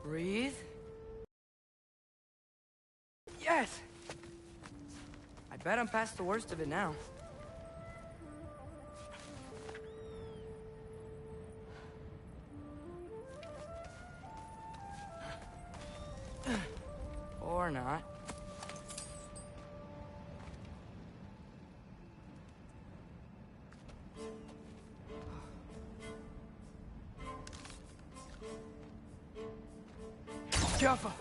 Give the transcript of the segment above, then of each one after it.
Breathe. Yes! I bet I'm past the worst of it now. Or not. Jaffa!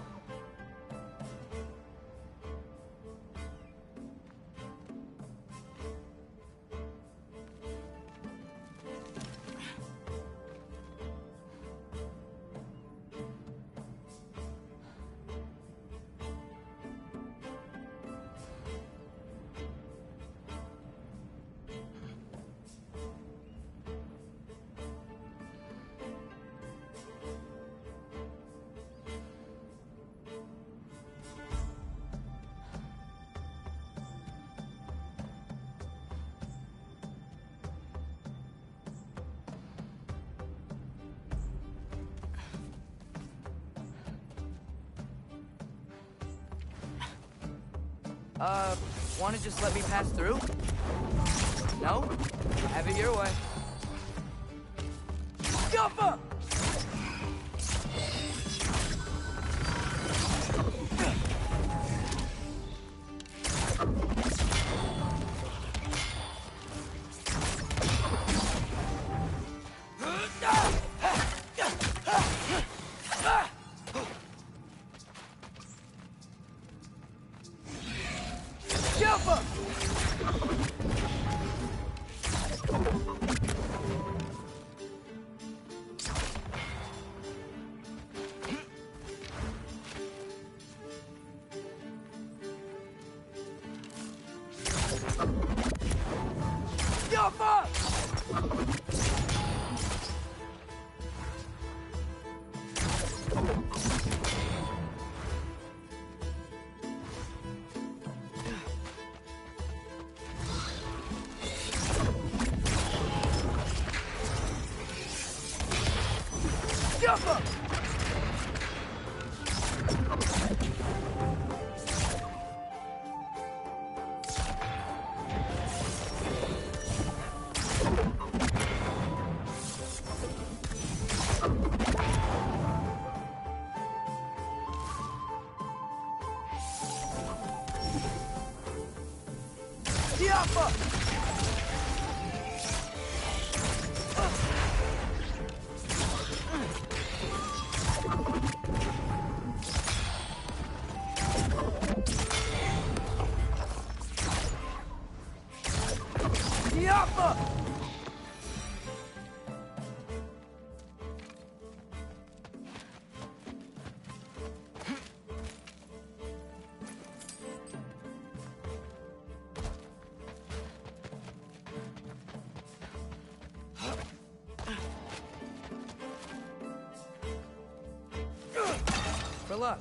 Wanna just let me pass through? No? Have it your way. Jumper! For luck.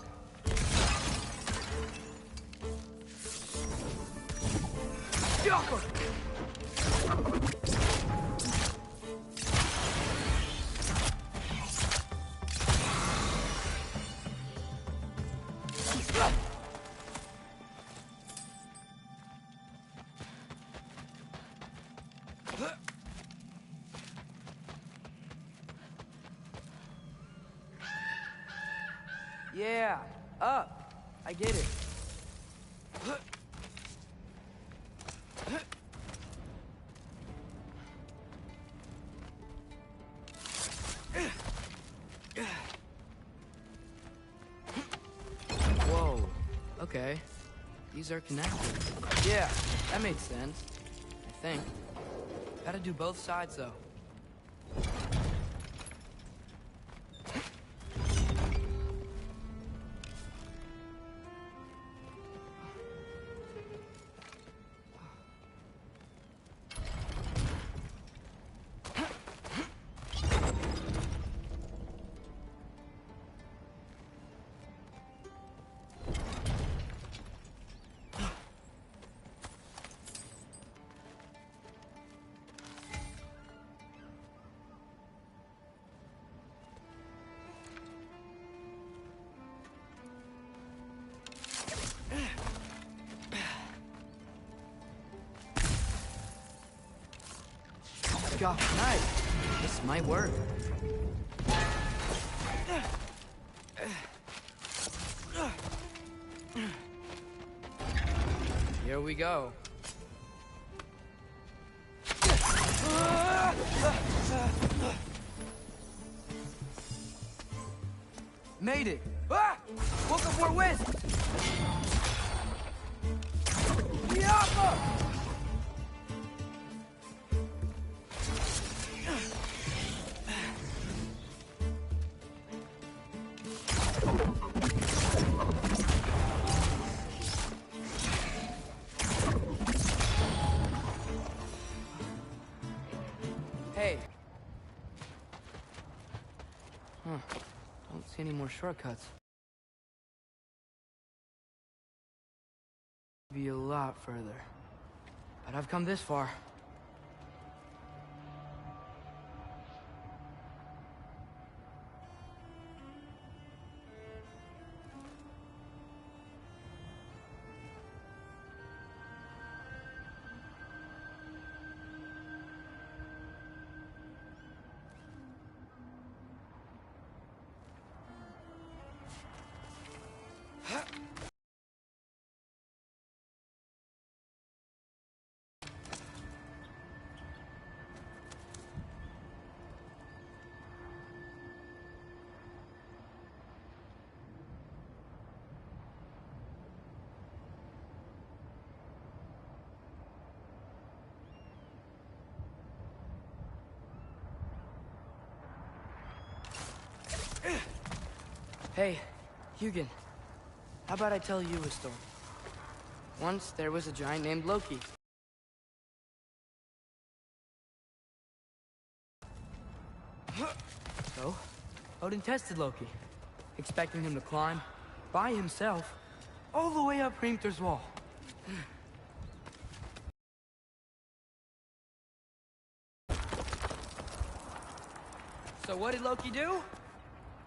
Yeah, up. I get it. Whoa. Okay. These are connected. Yeah, that makes sense. I think. Gotta do both sides, though. off tonight. This might work. Here we go. Made it! Ah! Woke up more wind! Yappa! Hey. Huh. Don't see any more shortcuts. Be a lot further. But I've come this far. Hey, Hugin. How about I tell you a story? Once there was a giant named Loki. So, Odin tested Loki, expecting him to climb by himself all the way up Hrimthur's wall. So what did Loki do?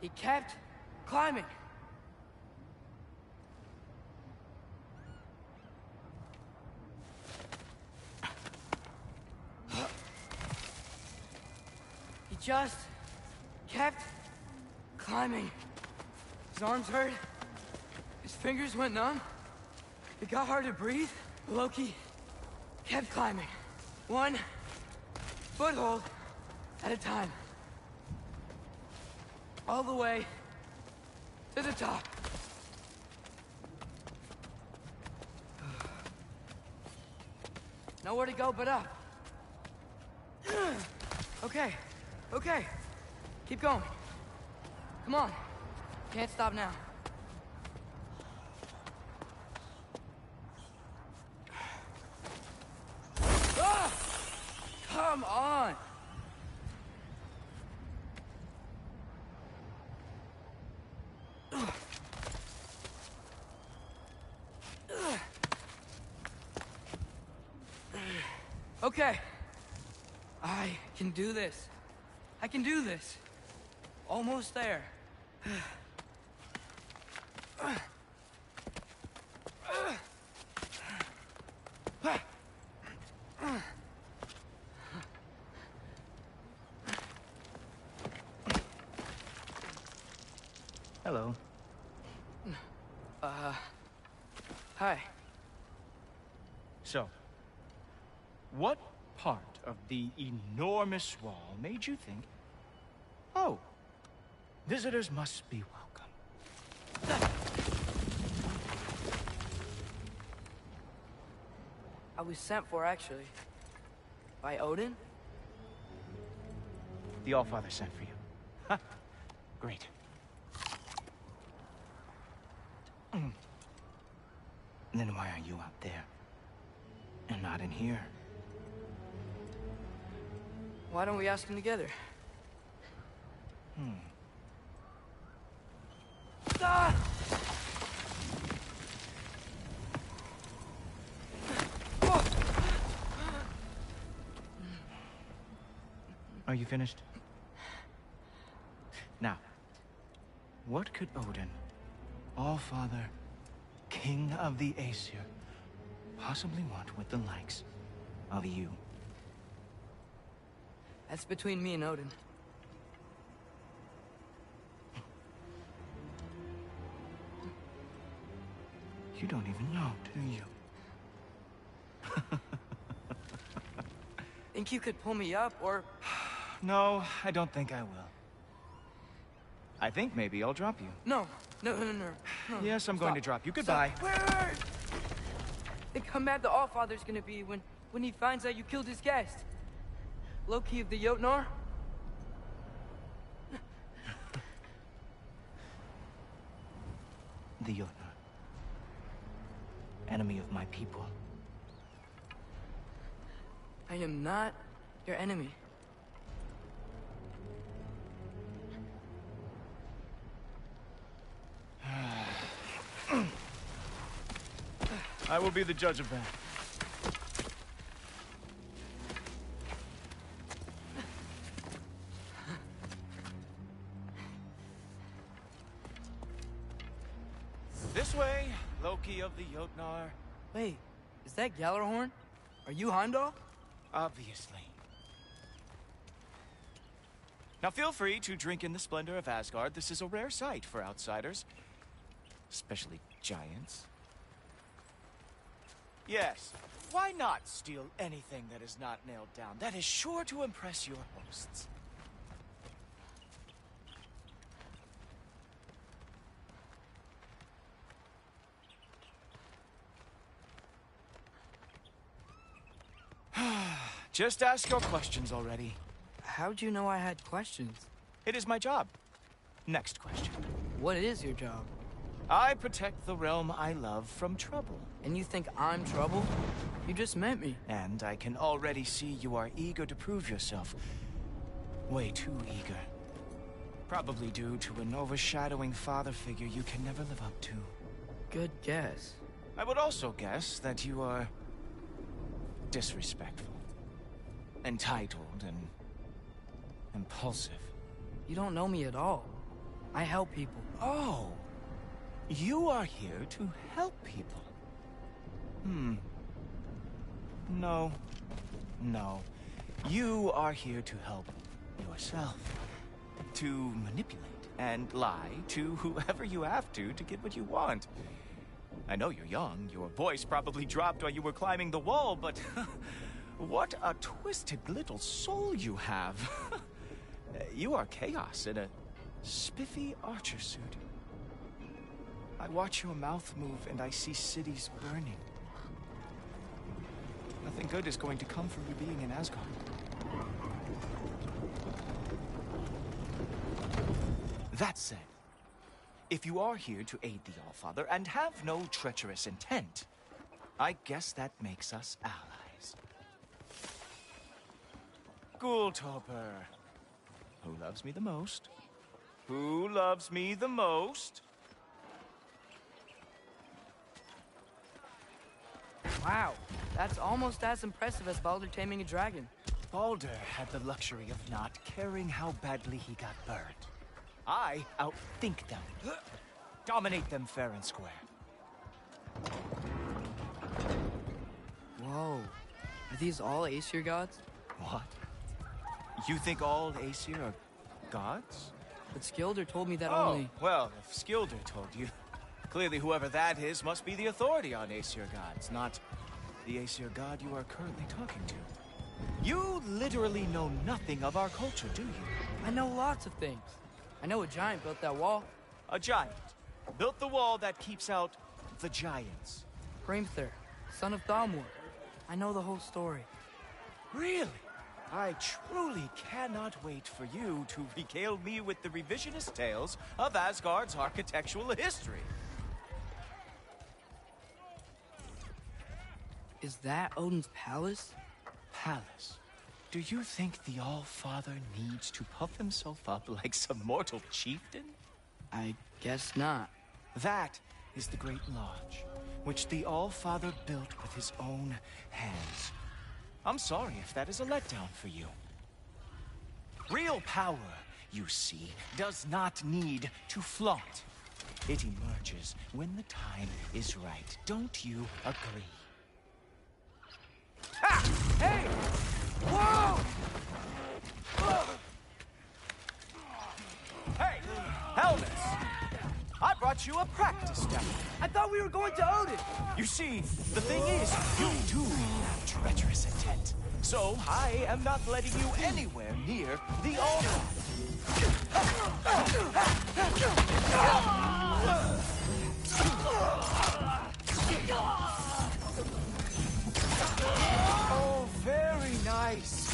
He kept climbing. He just kept climbing. His arms hurt. His fingers went numb. It got hard to breathe. Loki kept climbing. One foothold at a time. All the way to the top. Nowhere to go but up. Okay, okay. Keep going. Come on. Can't stop now. Ah! Come on! Okay. I can do this. I can do this. Almost there. Hello. Hi. So, what part of the enormous wall made you think, oh, visitors must be welcome? I was sent for, actually. By Odin? The Allfather sent for you. Ha! Great. And then why are you out there? And not in here? Why don't we ask him together? Ah! Are you finished? Now, what could Odin, Allfather, King of the Aesir, possibly want with the likes of you? That's between me and Odin. You don't even know, do you? Think you could pull me up, or... No, I don't think I will. I think maybe I'll drop you. No. Yes, I'm going to drop you. Goodbye. Wait. Think how mad the Allfather's gonna be when he finds out you killed his guest. Loki of the Jotnar? The Jotnar. Enemy of my people. I am not your enemy. I will be the judge of that. This way, Loki of the Jotnar. Wait, is that Gjallarhorn? Are you Heimdall? Obviously. Now feel free to drink in the splendor of Asgard. This is a rare sight for outsiders. Especially giants. Yes, why not steal anything that is not nailed down? That is sure to impress your hosts. Just ask your questions already. How'd you know I had questions? It is my job. Next question. What is your job? I protect the realm I love from trouble. And you think I'm trouble? You just met me. And I can already see you are eager to prove yourself. Way too eager. Probably due to an overshadowing father figure you can never live up to. Good guess. I would also guess that you are disrespectful, entitled, and impulsive. You don't know me at all. I help people. Oh, you are here to help people. No. You are here to help yourself. To manipulate and lie to whoever you have to get what you want. I know you're young. Your voice probably dropped while you were climbing the wall, but what a twisted little soul you have. You are chaos in a spiffy archer suit. I watch your mouth move and I see cities burning. Nothing good is going to come from you being in Asgard. That said, if you are here to aid the Allfather and have no treacherous intent, I guess that makes us allies. Gulltoper. Who loves me the most? Who loves me the most? Wow, that's almost as impressive as Baldur taming a dragon. Baldur had the luxury of not caring how badly he got burned. I outthink them. Dominate them fair and square. Whoa. Are these all Aesir gods? What? You think all Aesir are gods? But Skilder told me that Oh, only... well, if Skilder told you, clearly whoever that is must be the authority on Aesir gods, not the Aesir god you are currently talking to. You literally know nothing of our culture, do you? I know lots of things. I know a giant built that wall. A giant built the wall that keeps out the giants. Hrimthur, son of Thalmor. I know the whole story. Really? I truly cannot wait for you to regale me with the revisionist tales of Asgard's architectural history. Is that Odin's palace? Palace? Do you think the All-Father needs to puff himself up like some mortal chieftain? I guess not. That is the Great Lodge, which the All-Father built with his own hands. I'm sorry if that is a letdown for you. Real power, you see, does not need to flaunt. It emerges when the time is right. Don't you agree? Ha! Hey! Whoa! you a practice demo. I thought we were going to Odin. You see, the thing is, you too have treacherous intent. So I am not letting you anywhere near the altar. Oh, very nice.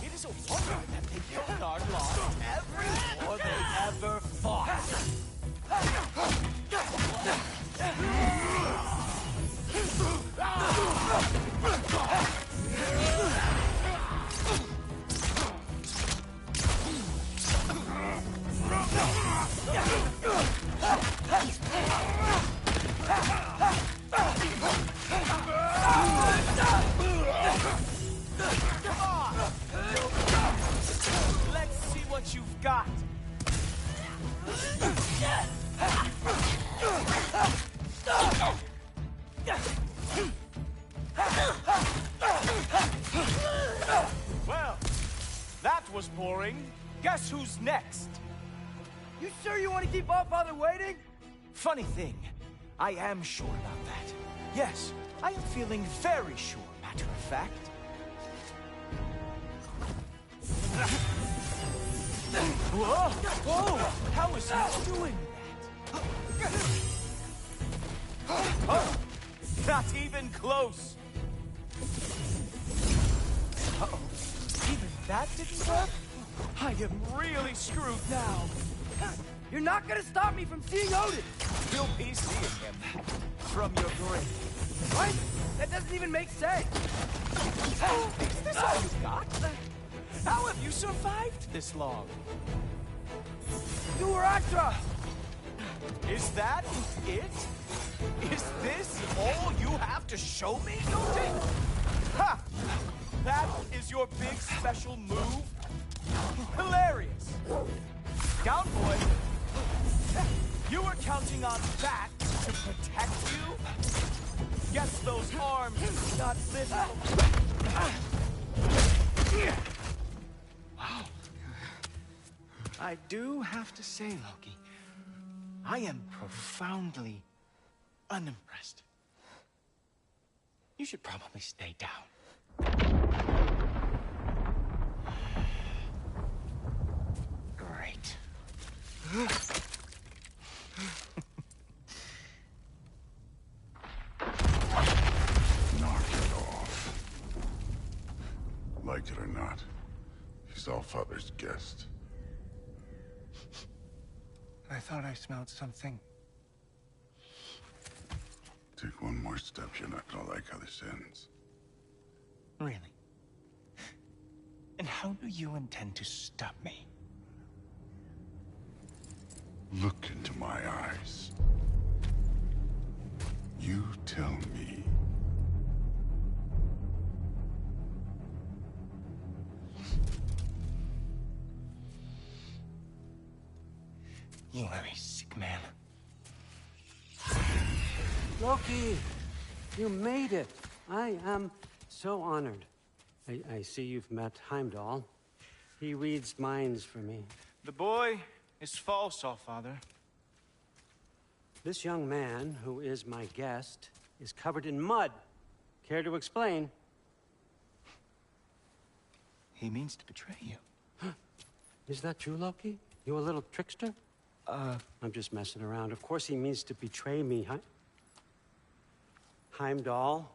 It is a wonder that the Yonard lost every war they ever fought. Let's see what you've got. Well, that was boring. Guess who's next? You sure you want to keep Allfather waiting? Funny thing, I am sure about that. Yes, I am feeling very sure, matter of fact. Whoa! Whoa! How is he doing that? Oh, not even close! Uh-oh. Even that didn't work? I am really screwed now. You're not gonna stop me from seeing Odin! You'll be seeing him from your grave. What? That doesn't even make sense! Is this all you got? How have you survived this long? You were Astra! Is that it? Is this all you have to show me, Yote? Ha! That is your big special move? Hilarious! Down, boy! You were counting on that to protect you? Guess those arms not visible. Wow. I do have to say, Loki, I am profoundly unimpressed. You should probably stay down. Great. Knock it off. Like it or not, he's Allfather's guest. I thought I smelled something. Take one more step, you're not gonna like how this ends. Really? And how do you intend to stop me? Look into my eyes. You tell me. You are a sick man. Loki, you made it. I am so honored. I see you've met Heimdall. He reads minds for me. The boy is false, Allfather. This young man, who is my guest, is covered in mud. Care to explain? He means to betray you. Is that true, Loki? You a little trickster? I'm just messing around. Of course he means to betray me, Heimdall.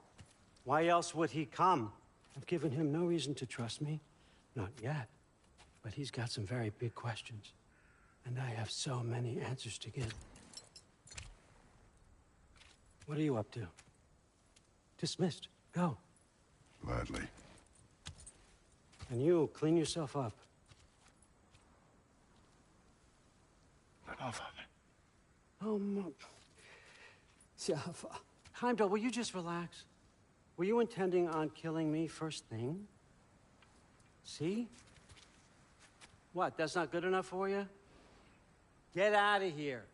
Why else would he come? I've given him no reason to trust me. Not yet. But he's got some very big questions. And I have so many answers to give. What are you up to? Dismissed. Go. Gladly. And you, clean yourself up. But Allfather. Oh, Heimdall, will you just relax? Were you intending on killing me first thing? See? What, that's not good enough for you? Get out of here.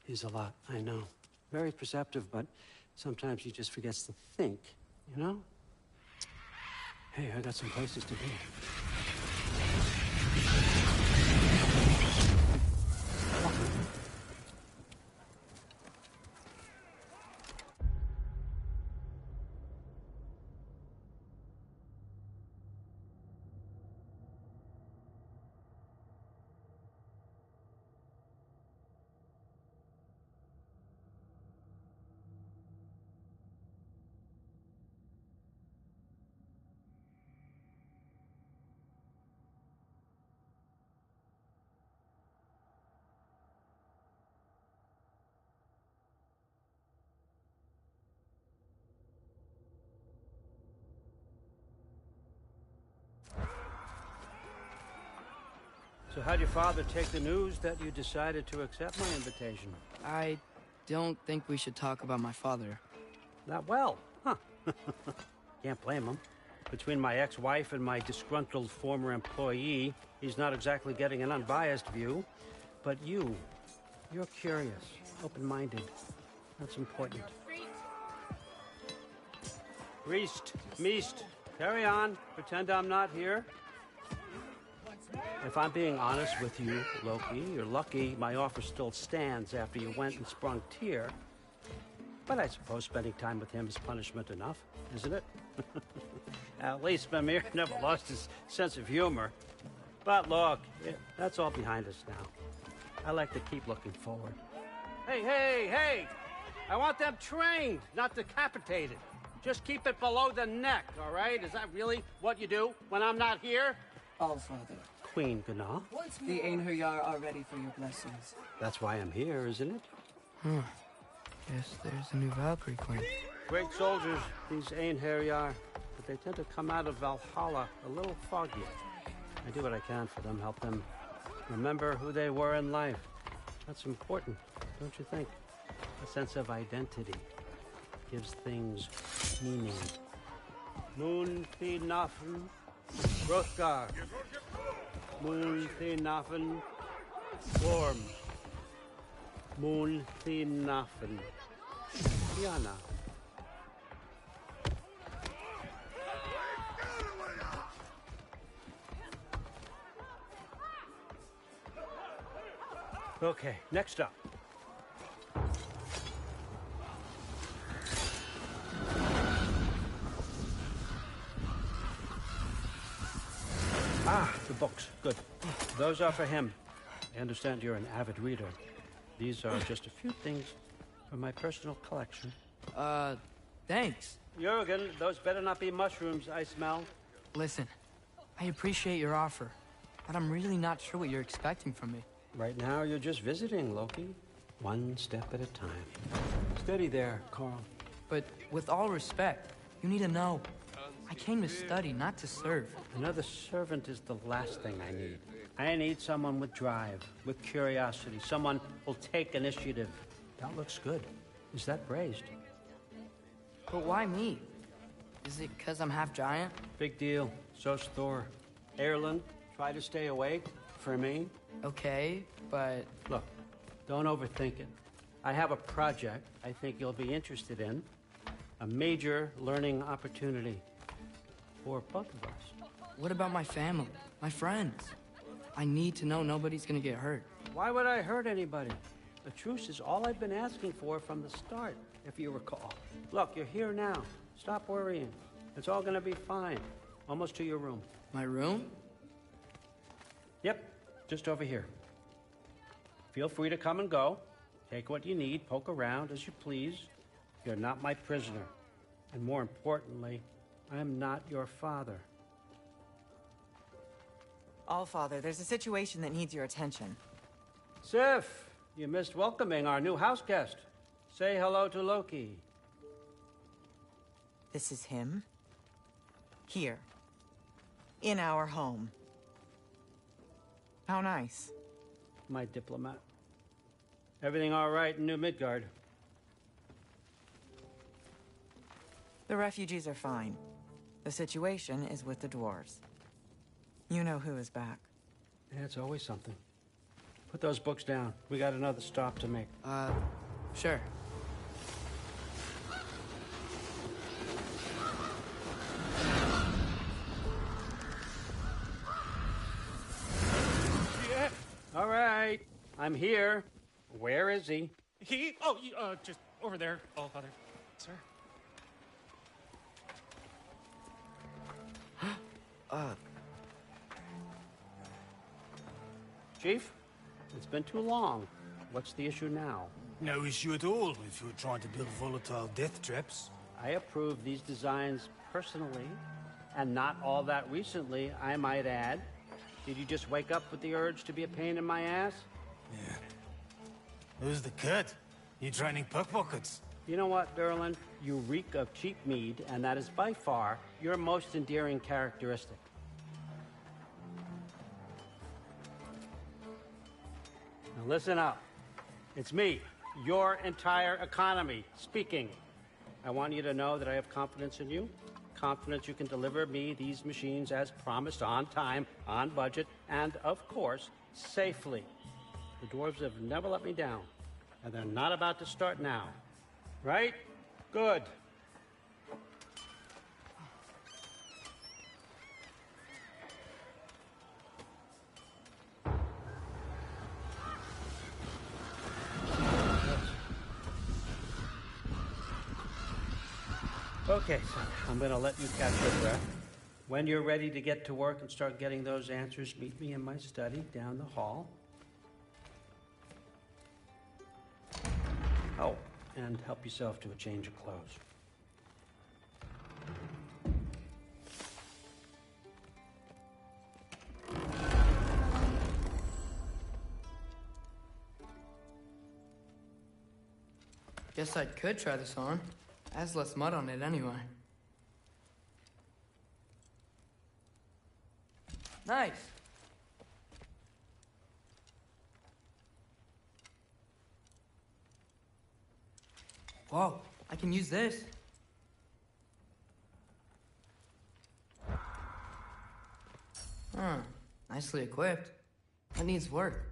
He's a lot, I know. Very perceptive, but sometimes he just forgets to think, you know? Hey, I got some places to be. So how'd your father take the news that you decided to accept my invitation? I don't think we should talk about my father. Not well, huh? Can't blame him. Between my ex-wife and my disgruntled former employee, he's not exactly getting an unbiased view. But you're curious, open-minded. That's important. Priest, Meest, carry on. Pretend I'm not here. If I'm being honest with you, Loki, you're lucky my offer still stands after you went and sprung Tyr. But I suppose spending time with him is punishment enough, isn't it? At least Mimir never lost his sense of humor. But look, that's all behind us now. I like to keep looking forward. Hey! I want them trained, not decapitated. Just keep it below the neck, all right? Is that really what you do when I'm not here? Allfather, Queen Gná. the Einherjar are ready for your blessings. That's why I'm here, isn't it? Guess there's a new Valkyrie Queen. Great soldiers, these Einherjar, but they tend to come out of Valhalla a little foggy. I do what I can for them, help them remember who they were in life. That's important, don't you think? A sense of identity gives things meaning. Moon thi nafen, Hrothgar. Moon thi nafen, Gorm. Moon thi nafen, Diana. Okay, next up. Ah, the books. Good. Those are for him. I understand you're an avid reader. These are just a few things from my personal collection. Thanks. Jurgen, those better not be mushrooms I smell. Listen, I appreciate your offer, but I'm really not sure what you're expecting from me. Right now, you're just visiting, Loki. One step at a time. Steady there, Carl. But with all respect, you need to know, I came to study, not to serve. Another servant is the last thing I need. I need someone with drive, with curiosity, someone who'll take initiative. That looks good. Is that braised? But why me? Is it because I'm half giant? Big deal. So's Thor. Erlen, try to stay awake for me. Okay, but... Look, don't overthink it. I have a project I think you'll be interested in. A major learning opportunity for both of us. What about my family, my friends? I need to know nobody's gonna get hurt. Why would I hurt anybody? A truce is all I've been asking for from the start, if you recall. Look, you're here now. Stop worrying. It's all gonna be fine. Almost to your room. My room? Yep, just over here. Feel free to come and go. Take what you need, poke around as you please. You're not my prisoner. And more importantly, I'm not your father. Allfather, there's a situation that needs your attention. Sif, you missed welcoming our new house guest. Say hello to Loki. This is him. Here. In our home. How nice. My diplomat. Everything all right in New Midgard? The refugees are fine. The situation is with the dwarves. You know who is back. Yeah, it's always something. Put those books down. We got another stop to make. Sure. I'm here. Where is he? Just over there, All Father. Sir? Chief, it's been too long. What's the issue now? No issue at all if you're trying to build volatile death traps. I approve these designs personally, and not all that recently, I might add. Did you just wake up with the urge to be a pain in my ass? Yeah. Who's the cut? You training pickpockets? You know what, Derlin? You reek of cheap mead, and that is by far your most endearing characteristic. Now listen up. It's me, your entire economy, speaking. I want you to know that I have confidence in you. Confidence you can deliver me these machines as promised, on time, on budget, and, of course, safely. The dwarves have never let me down, and they're not about to start now. Right? Good. Okay, so I'm going to let you catch your breath. When you're ready to get to work and start getting those answers, meet me in my study down the hall. Oh, and help yourself to a change of clothes. Guess I could try this on. Has less mud on it anyway. Nice. Whoa, I can use this. Huh, nicely equipped. That needs work.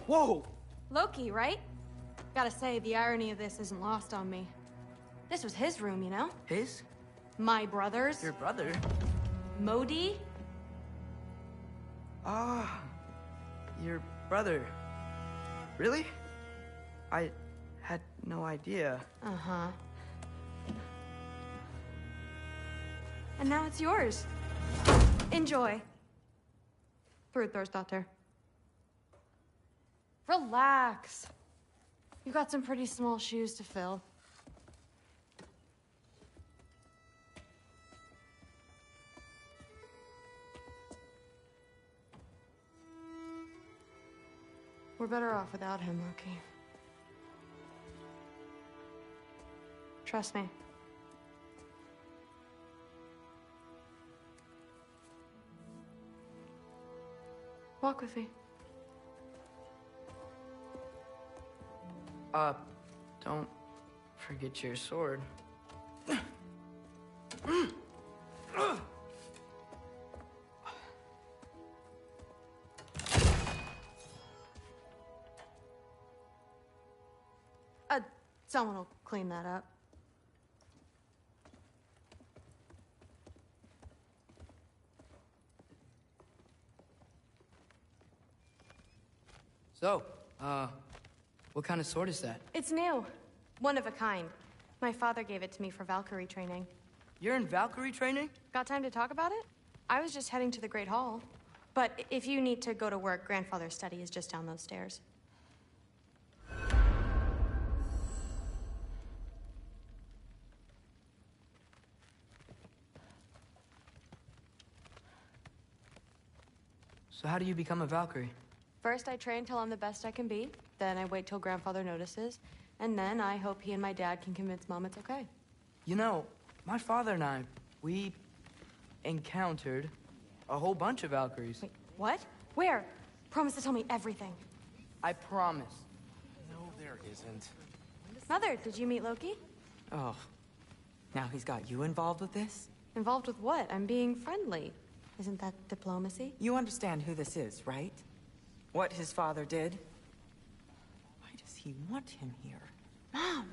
Whoa! Loki, right? Gotta say, the irony of this isn't lost on me. This was his room, you know? His? My brother's. Your brother? Modi? Ah, your brother. Really? I had no idea. Uh-huh. And now it's yours. Enjoy. Daughter. Relax. You got some pretty small shoes to fill. We're better off without him, Loki. Trust me. Walk with me. Don't forget your sword. Someone will clean that up. So, what kind of sword is that? It's new. One of a kind. My father gave it to me for Valkyrie training. You're in Valkyrie training? Got time to talk about it? I was just heading to the Great Hall. But if you need to go to work, Grandfather's study is just down those stairs. So how do you become a Valkyrie? First, I train till I'm the best I can be. Then I wait till Grandfather notices. And then I hope he and my dad can convince Mom it's okay. You know, my father and I, we encountered a whole bunch of Valkyries. Wait, what? Where? Promise to tell me everything. I promise. No, there isn't. Mother, did you meet Loki? Oh, now he's got you involved with this? Involved with what? I'm being friendly. Isn't that diplomacy? You understand who this is, right? What his father did? Why does he want him here? Mom!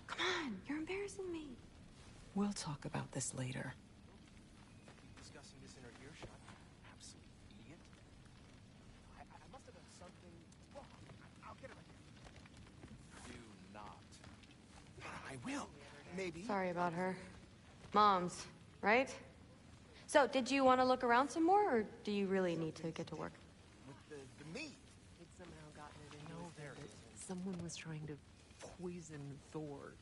Come on, you're embarrassing me. We'll talk about this later. Discussing this in her earshot. Absolute idiot. I must have done something wrong. I'll get it right here. Do not. I will. Maybe. Sorry about her. Mom's, right? So, did you want to look around some more, or do you really need to get to work? With the meat. It's somehow gotten it into his head that someone was trying to poison Thor.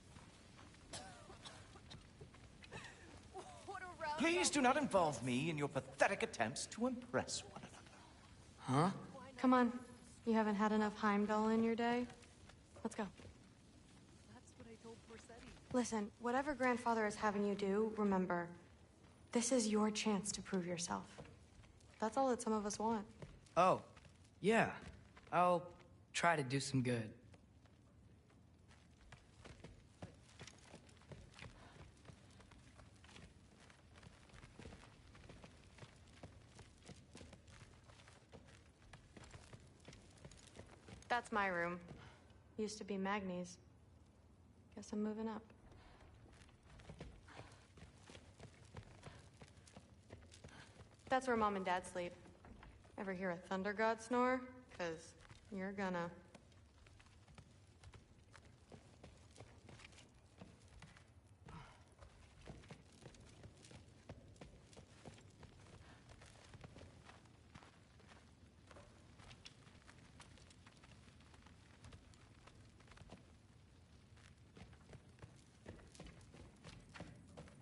Please do not involve me in your pathetic attempts to impress one another. Huh? Come on. You haven't had enough Heimdall in your day? Let's go. That's what I told Corsetti. Listen, whatever Grandfather is having you do, remember, this is your chance to prove yourself. That's all that some of us want. Oh, yeah. I'll try to do some good. That's my room. Used to be Magni's. Guess I'm moving up. That's where Mom and Dad sleep. Ever hear a thunder god snore? 'Cause you're gonna.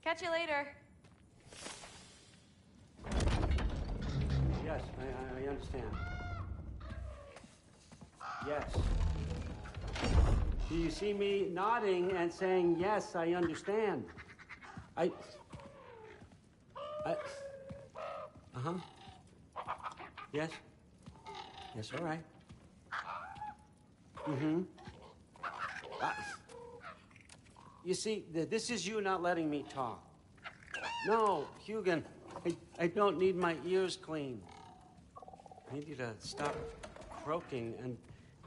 Catch you later. Yes, I understand. Yes. Do you see me nodding and saying, yes, I understand? Uh-huh. Yes? Yes, all right. Mm-hmm. You see, this is you not letting me talk. No, Hugin, I don't need my ears cleaned. I need you to stop croaking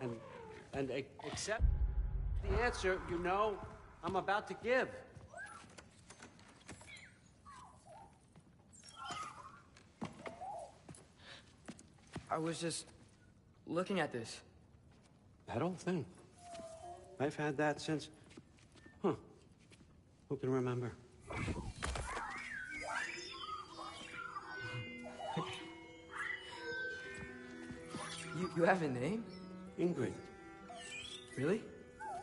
and accept the answer you know I'm about to give. I was just looking at this. That old thing. I've had that since... Who can remember? You have a name? Ingrid. Really?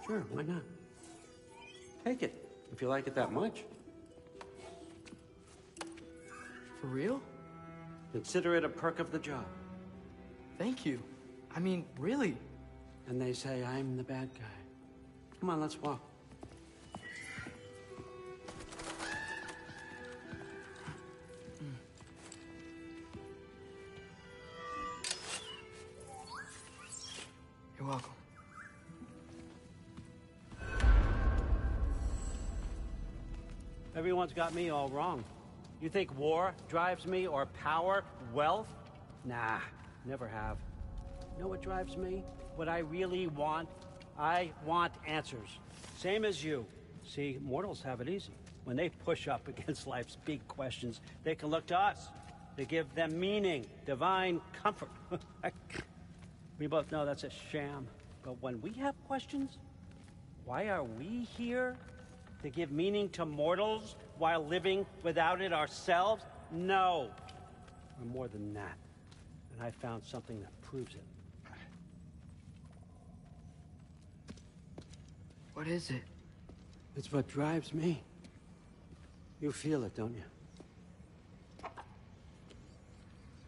Sure, why not? Take it, if you like it that much. For real? Consider it a perk of the job. Thank you. I mean, really. And they say I'm the bad guy. Come on, let's walk. You're welcome. Everyone's got me all wrong. You think war drives me, or power, wealth? Nah, never have. You know what drives me? What I really want? I want answers. Same as you. See, mortals have it easy. When they push up against life's big questions, they can look to us. They give them meaning, divine comfort. We both know that's a sham. But when we have questions, why are we here? To give meaning to mortals while living without it ourselves? No. We're more than that. And I found something that proves it. What is it? It's what drives me. You feel it, don't you?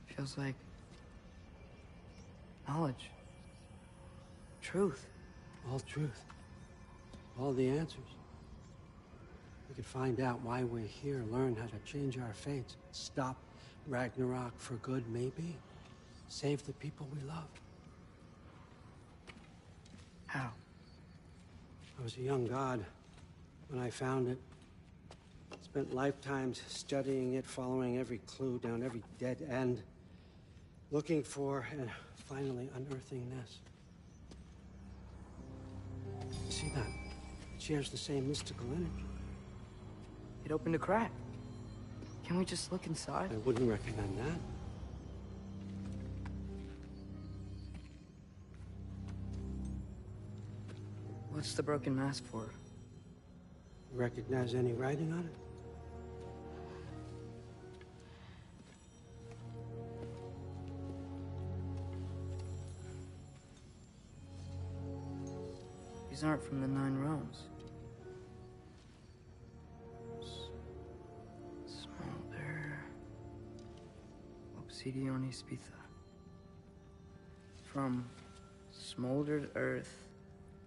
Feels like knowledge. Truth. All truth. All the answers. We could find out why we're here, learn how to change our fates, stop Ragnarok for good, maybe. Save the people we love. How? I was a young god when I found it. Spent lifetimes studying it, following every clue down every dead end, looking for and finally unearthing this. You see that? It shares the same mystical energy. It opened a crack. Can we just look inside? I wouldn't recommend that. What's the broken mask for? Recognize any writing on it? These aren't from the Nine Realms. Smolder. Obsidione Spitha. From smoldered earth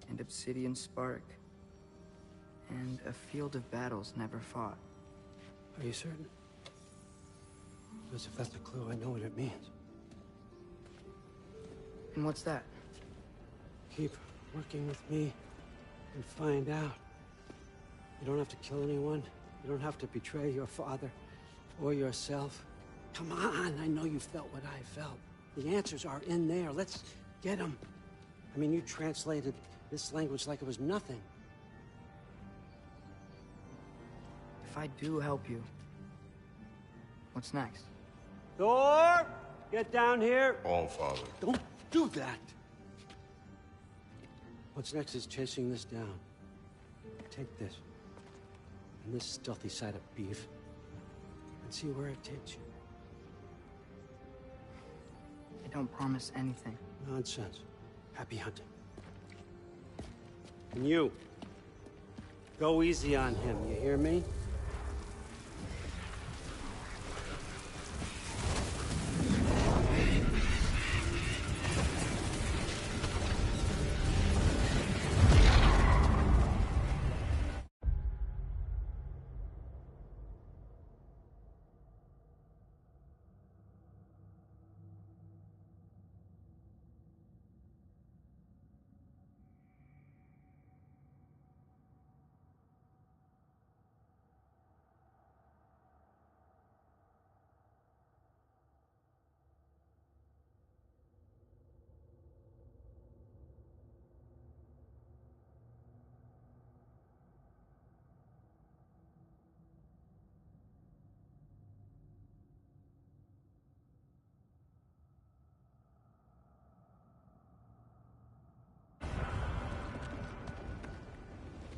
and obsidian spark, and a field of battles never fought. Are you certain? Because if that's a clue, I know what it means. And what's that? Keep working with me and find out. You don't have to kill anyone. You don't have to betray your father or yourself. Come on, I know you felt what I felt. The answers are in there. Let's get them. I mean, you translated this language like it was nothing. If I do help you, what's next? Thor! Get down here! All father. Don't do that! What's next is chasing this down. Take this, and this stealthy side of beef, and see where it takes you. I don't promise anything. Nonsense. Happy hunting. And you, go easy on him, you hear me?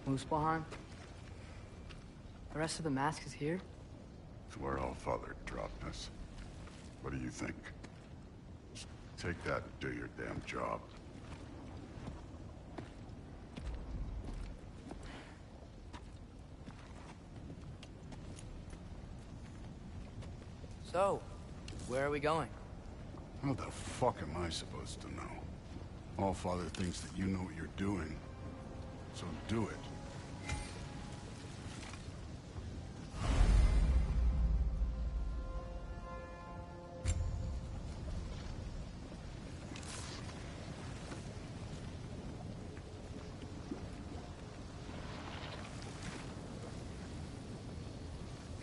Muspelheim? The rest of the mask is here? It's where Allfather dropped us. What do you think? Take that and do your damn job. So, where are we going? How the fuck am I supposed to know? Allfather thinks that you know what you're doing, so do it.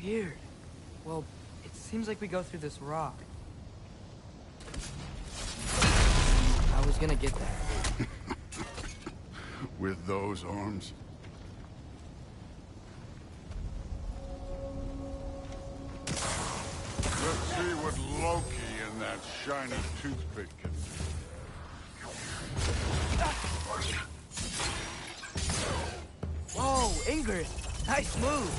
Weird. Well, it seems like we go through this rock. I was gonna get there. With those arms? Let's see what Loki and that shiny toothpick can do. Whoa, Ingrid! Nice move!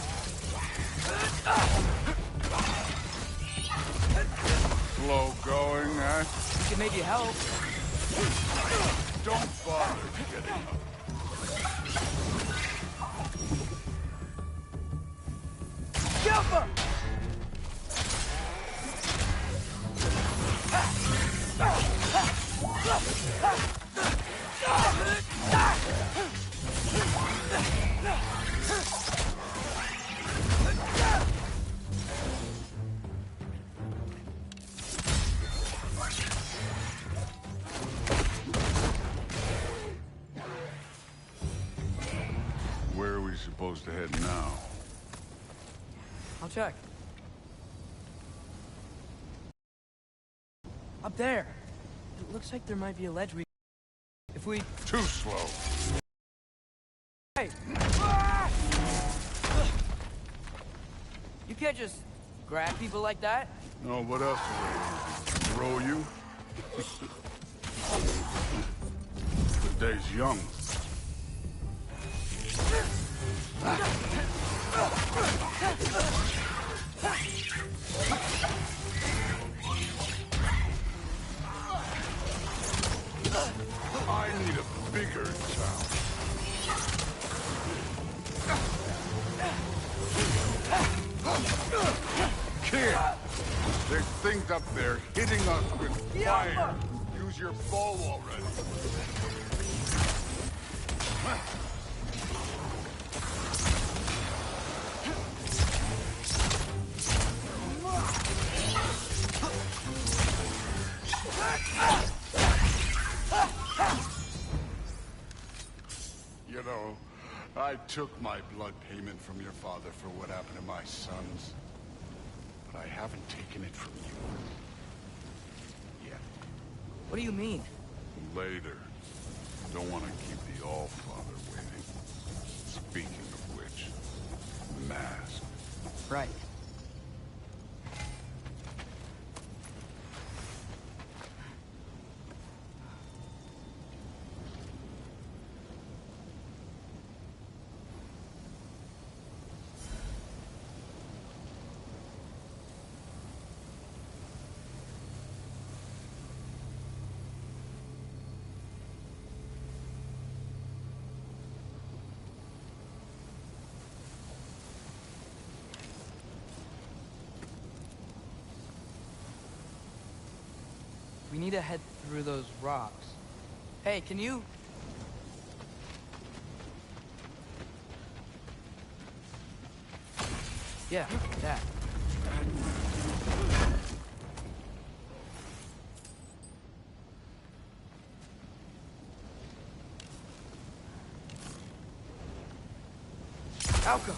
Slow going, eh? We can maybe help. Don't bother getting up. Jump up! Where are we supposed to head now? I'll check. Up there. It looks like there might be a ledge we... If we... Too slow. Hey! You can't just grab people like that. No, what else is there? Throw you? The day's young. I need a bigger town. Kid! There's things up there hitting us with fire. Use your bow already. You know, I took my blood payment from your father for what happened to my sons. But I haven't taken it from you. Yet. What do you mean? Later. Don't want to keep the Allfather waiting. Speaking of which, mask. Right. We need to head through those rocks. Hey, can you... Yeah, that. Outcome.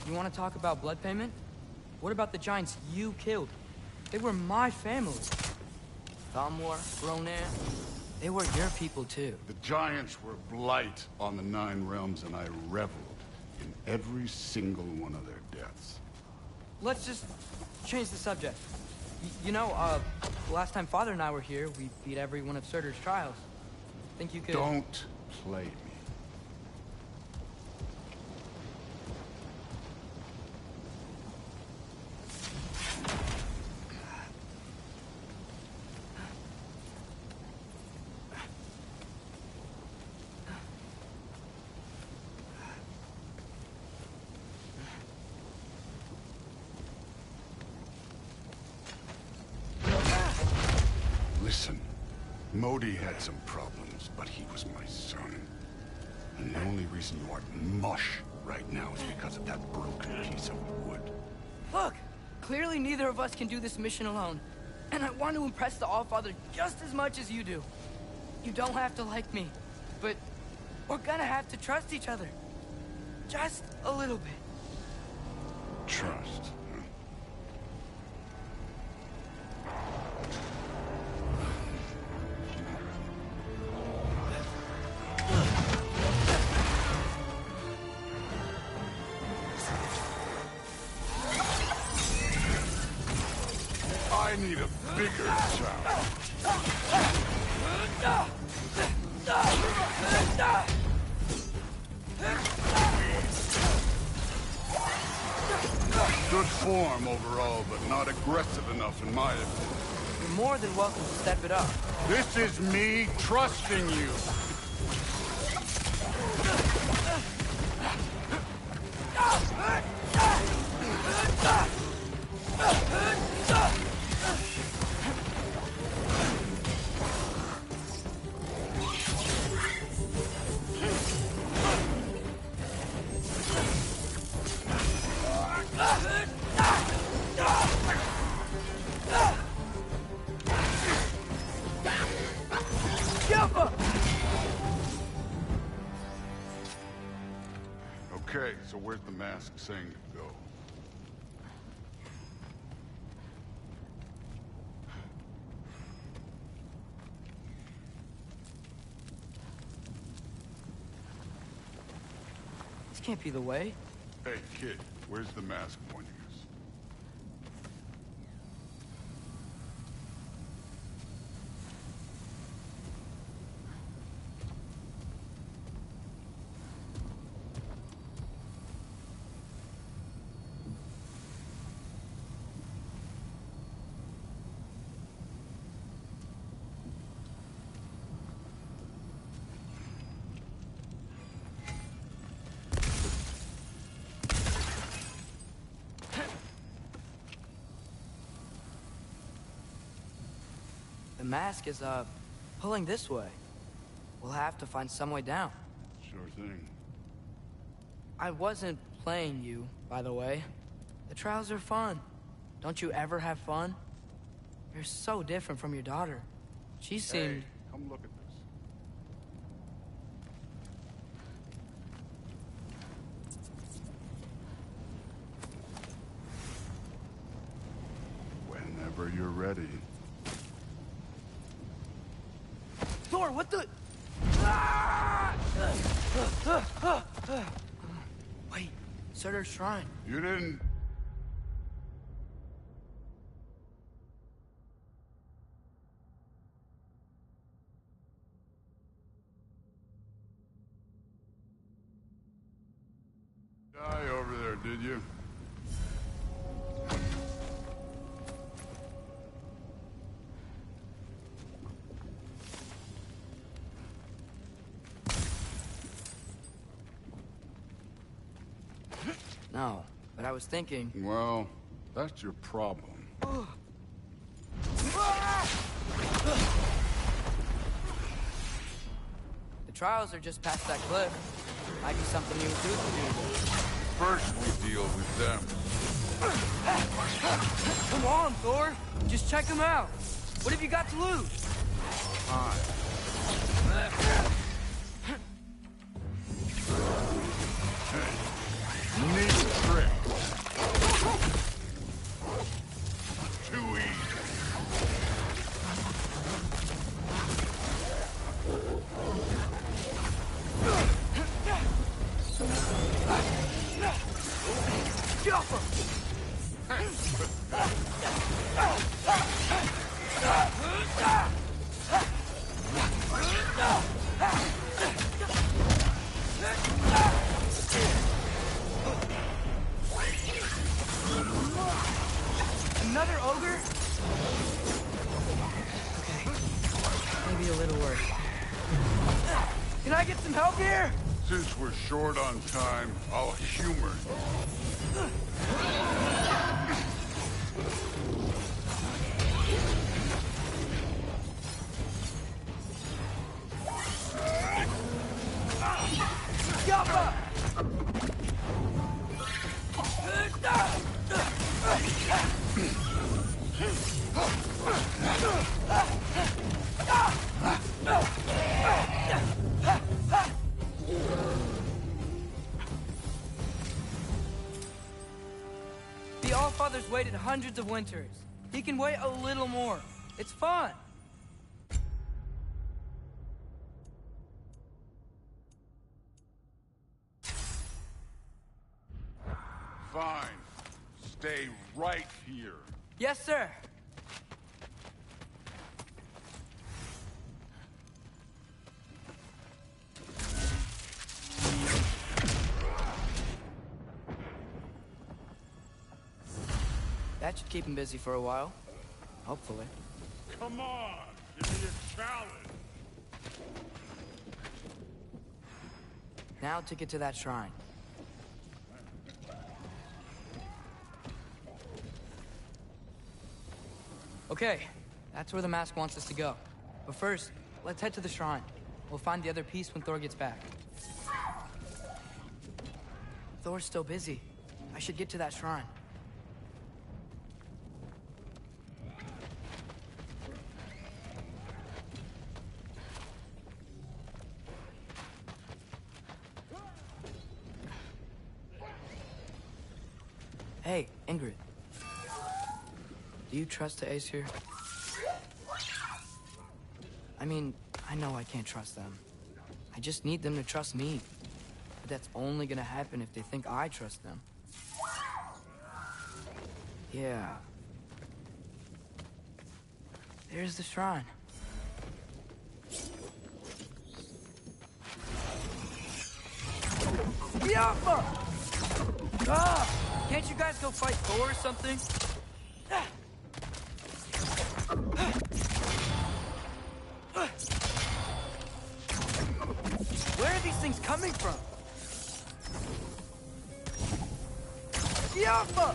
You want to talk about blood payment? What about the giants you killed? They were my family. Thamor, Ronan, they were your people too. The giants were blight on the 9 realms, and I reveled in every single one of their deaths. Let's just change the subject. You know, the last time Father and I were here, we beat every one of Surtur's trials. Think you could... Don't play me. Listen, Modi had some problems, but he was my son. And the only reason you aren't mush right now is because of that broken piece of wood. Look! Clearly neither of us can do this mission alone. And I want to impress the Allfather just as much as you do. You don't have to like me, but we're gonna have to trust each other. Just a little bit. Trust. Huh? I need a bigger tower. Good form overall, but not aggressive enough in my opinion. You're more than welcome to step it up. This is me trusting you. Okay, so where's the mask saying to go? This can't be the way. Hey, kid, where's the mask pointing us? The mask is, pulling this way. We'll have to find some way down. Sure thing. I wasn't playing you, by the way. The trials are fun. Don't you ever have fun? You're so different from your daughter. She seemed... Hey, come look at this. Whenever you're ready. Thor, what the... Wait, Surtur's shrine. You didn't... die over there, did you? No, but I was thinking... Well, that's your problem. The trials are just past that cliff. Might be something you would do to do. First we deal with them. Come on, Thor. Just check them out. What have you got to lose? Fine. Neat trick. Too easy. Get off her! Another ogre? Okay. Maybe a little worse. Can I get some help here? Since we're short on time, I'll humor you. Yappa! The Allfather's waited hundreds of winters. He can wait a little more. It's fun. Fine. Stay right here. Yes, sir. That should keep him busy for a while. Hopefully. Come on, give me a challenge. Now to get to that shrine. Okay, that's where the mask wants us to go. But first, let's head to the shrine. We'll find the other piece when Thor gets back. Thor's still busy. I should get to that shrine. Hey, Ingrid. Do you trust the Ace here? I mean, I know I can't trust them. I just need them to trust me. But that's only gonna happen if they think I trust them. Yeah. There's the shrine. Yappa! Ah! Can't you guys go fight Thor or something? Where are these things coming from? Yappa!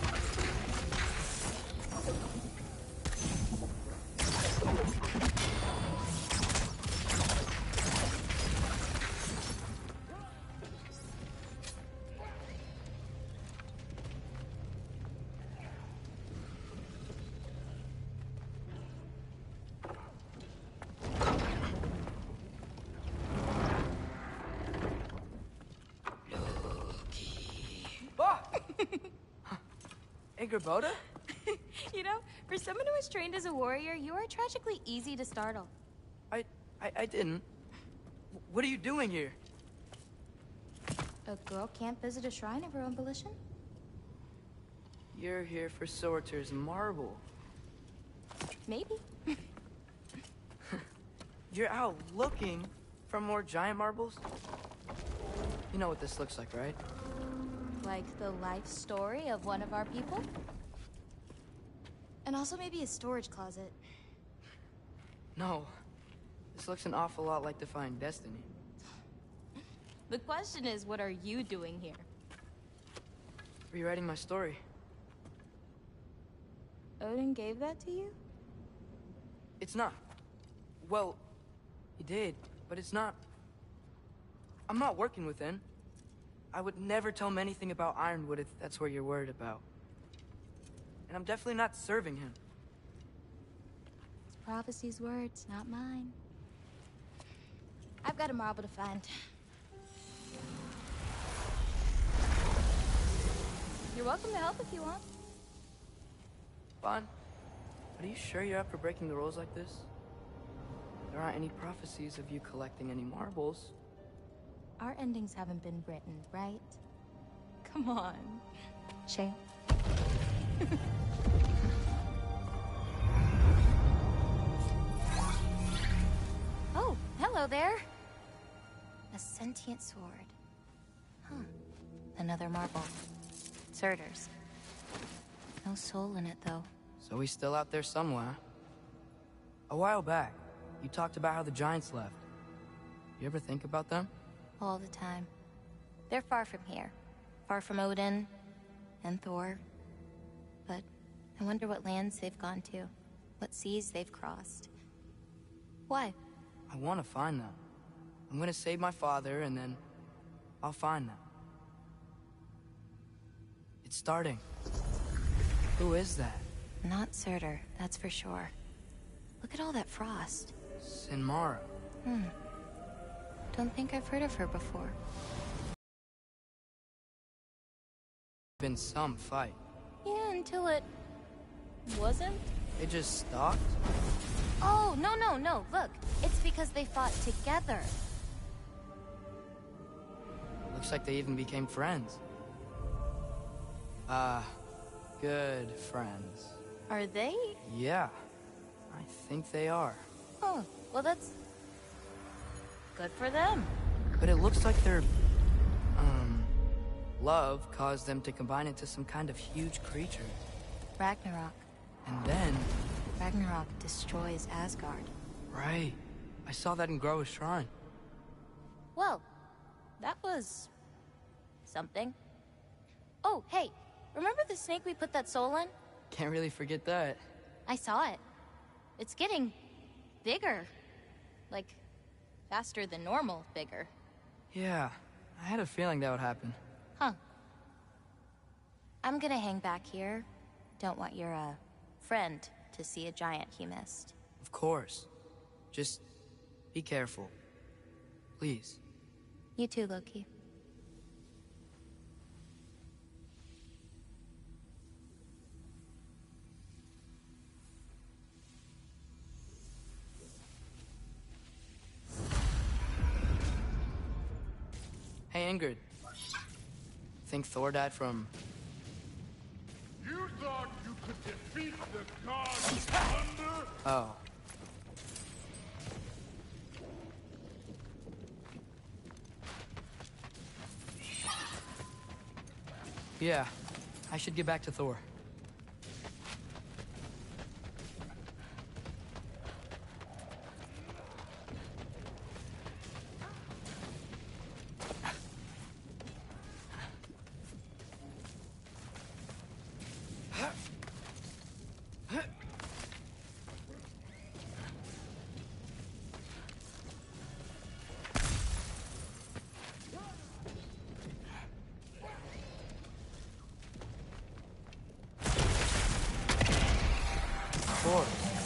Boda? You know, for someone who was trained as a warrior, you are tragically easy to startle. I didn't. What are you doing here? A girl can't visit a shrine of her own volition? You're here for Sorter's marble. Maybe. You're out looking for more giant marbles? You know what this looks like, right? Like the life story of one of our people? And also maybe a storage closet. No. This looks an awful lot like Defying Destiny. The question is, what are you doing here? Rewriting my story. Odin gave that to you? It's not. Well, he did, but it's not. I'm not working with him. I would never tell him anything about Ironwood if that's what you're worried about. And I'm definitely not serving him. It's prophecy's words, not mine. I've got a marble to find. You're welcome to help if you want. Fine. But are you sure you're up for breaking the rules like this? There aren't any prophecies of you collecting any marbles. Our endings haven't been written, right? Come on. Shay. Oh, hello there. A sentient sword. Huh. Another marble. Surtur's. No soul in it, though. So he's still out there somewhere. A while back, you talked about how the Giants left. You ever think about them? All the time. They're far from here. Far from Odin and Thor. But I wonder what lands they've gone to. What seas they've crossed. Why? I want to find them. I'm gonna save my father, and then I'll find them. It's starting. Who is that? Not Surtur, that's for sure. Look at all that frost. Sinmara. Don't think I've heard of her before. Been some fight. Yeah, until it... wasn't? They just stopped? Oh, no. Look, it's because they fought together. Looks like they even became friends. Good friends. Are they? Yeah, I think they are. Oh, well that's... good for them. But it looks like their, love caused them to combine into some kind of huge creature. Ragnarok. And then... Ragnarok destroys Asgard. Right. I saw that in Groa's shrine. Well, that was... something. Oh, hey, remember the snake we put that soul in? Can't really forget that. I saw it. It's getting... bigger. Like, faster than normal bigger. Yeah, I had a feeling that would happen. Huh. I'm gonna hang back here. Don't want your, friend to see a giant he missed. Of course. Just be careful. Please. You too, Loki. Hey, Ingrid. Think Thor died from... You thought you could defeat the gods of thunder? Oh. Yeah, I should get back to Thor.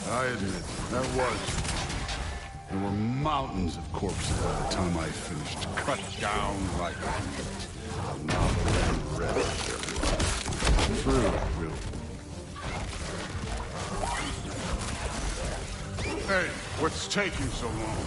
I admit, that was. There were mountains of corpses by the time I finished, cut down like meat. Not ready. True, Will. Hey, what's taking so long?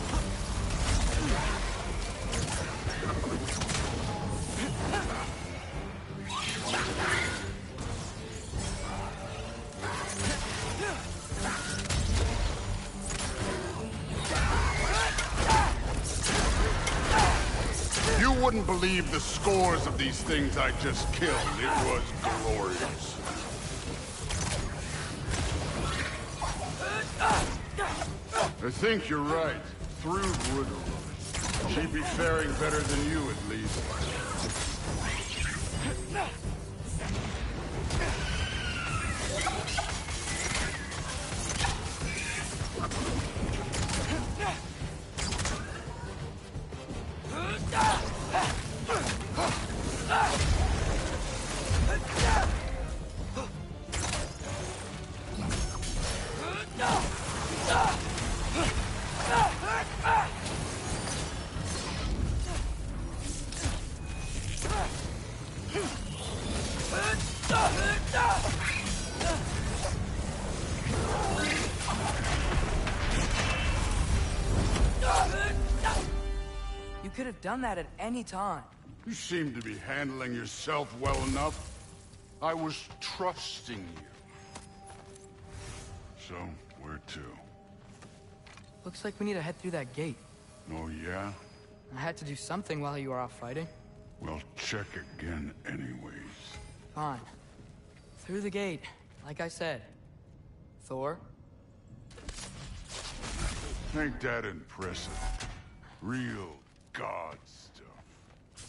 You wouldn't believe the scores of these things I just killed. It was glorious. I think you're right. Thrud would. She'd be faring better than you, at least. You could have done that at any time. You seem to be handling yourself well enough. I was trusting you. So, where to? Looks like we need to head through that gate. Oh, yeah? I had to do something while you were off fighting. Well, check again anyways. Fine. Through the gate, like I said. Thor? Ain't that impressive? Real god stuff.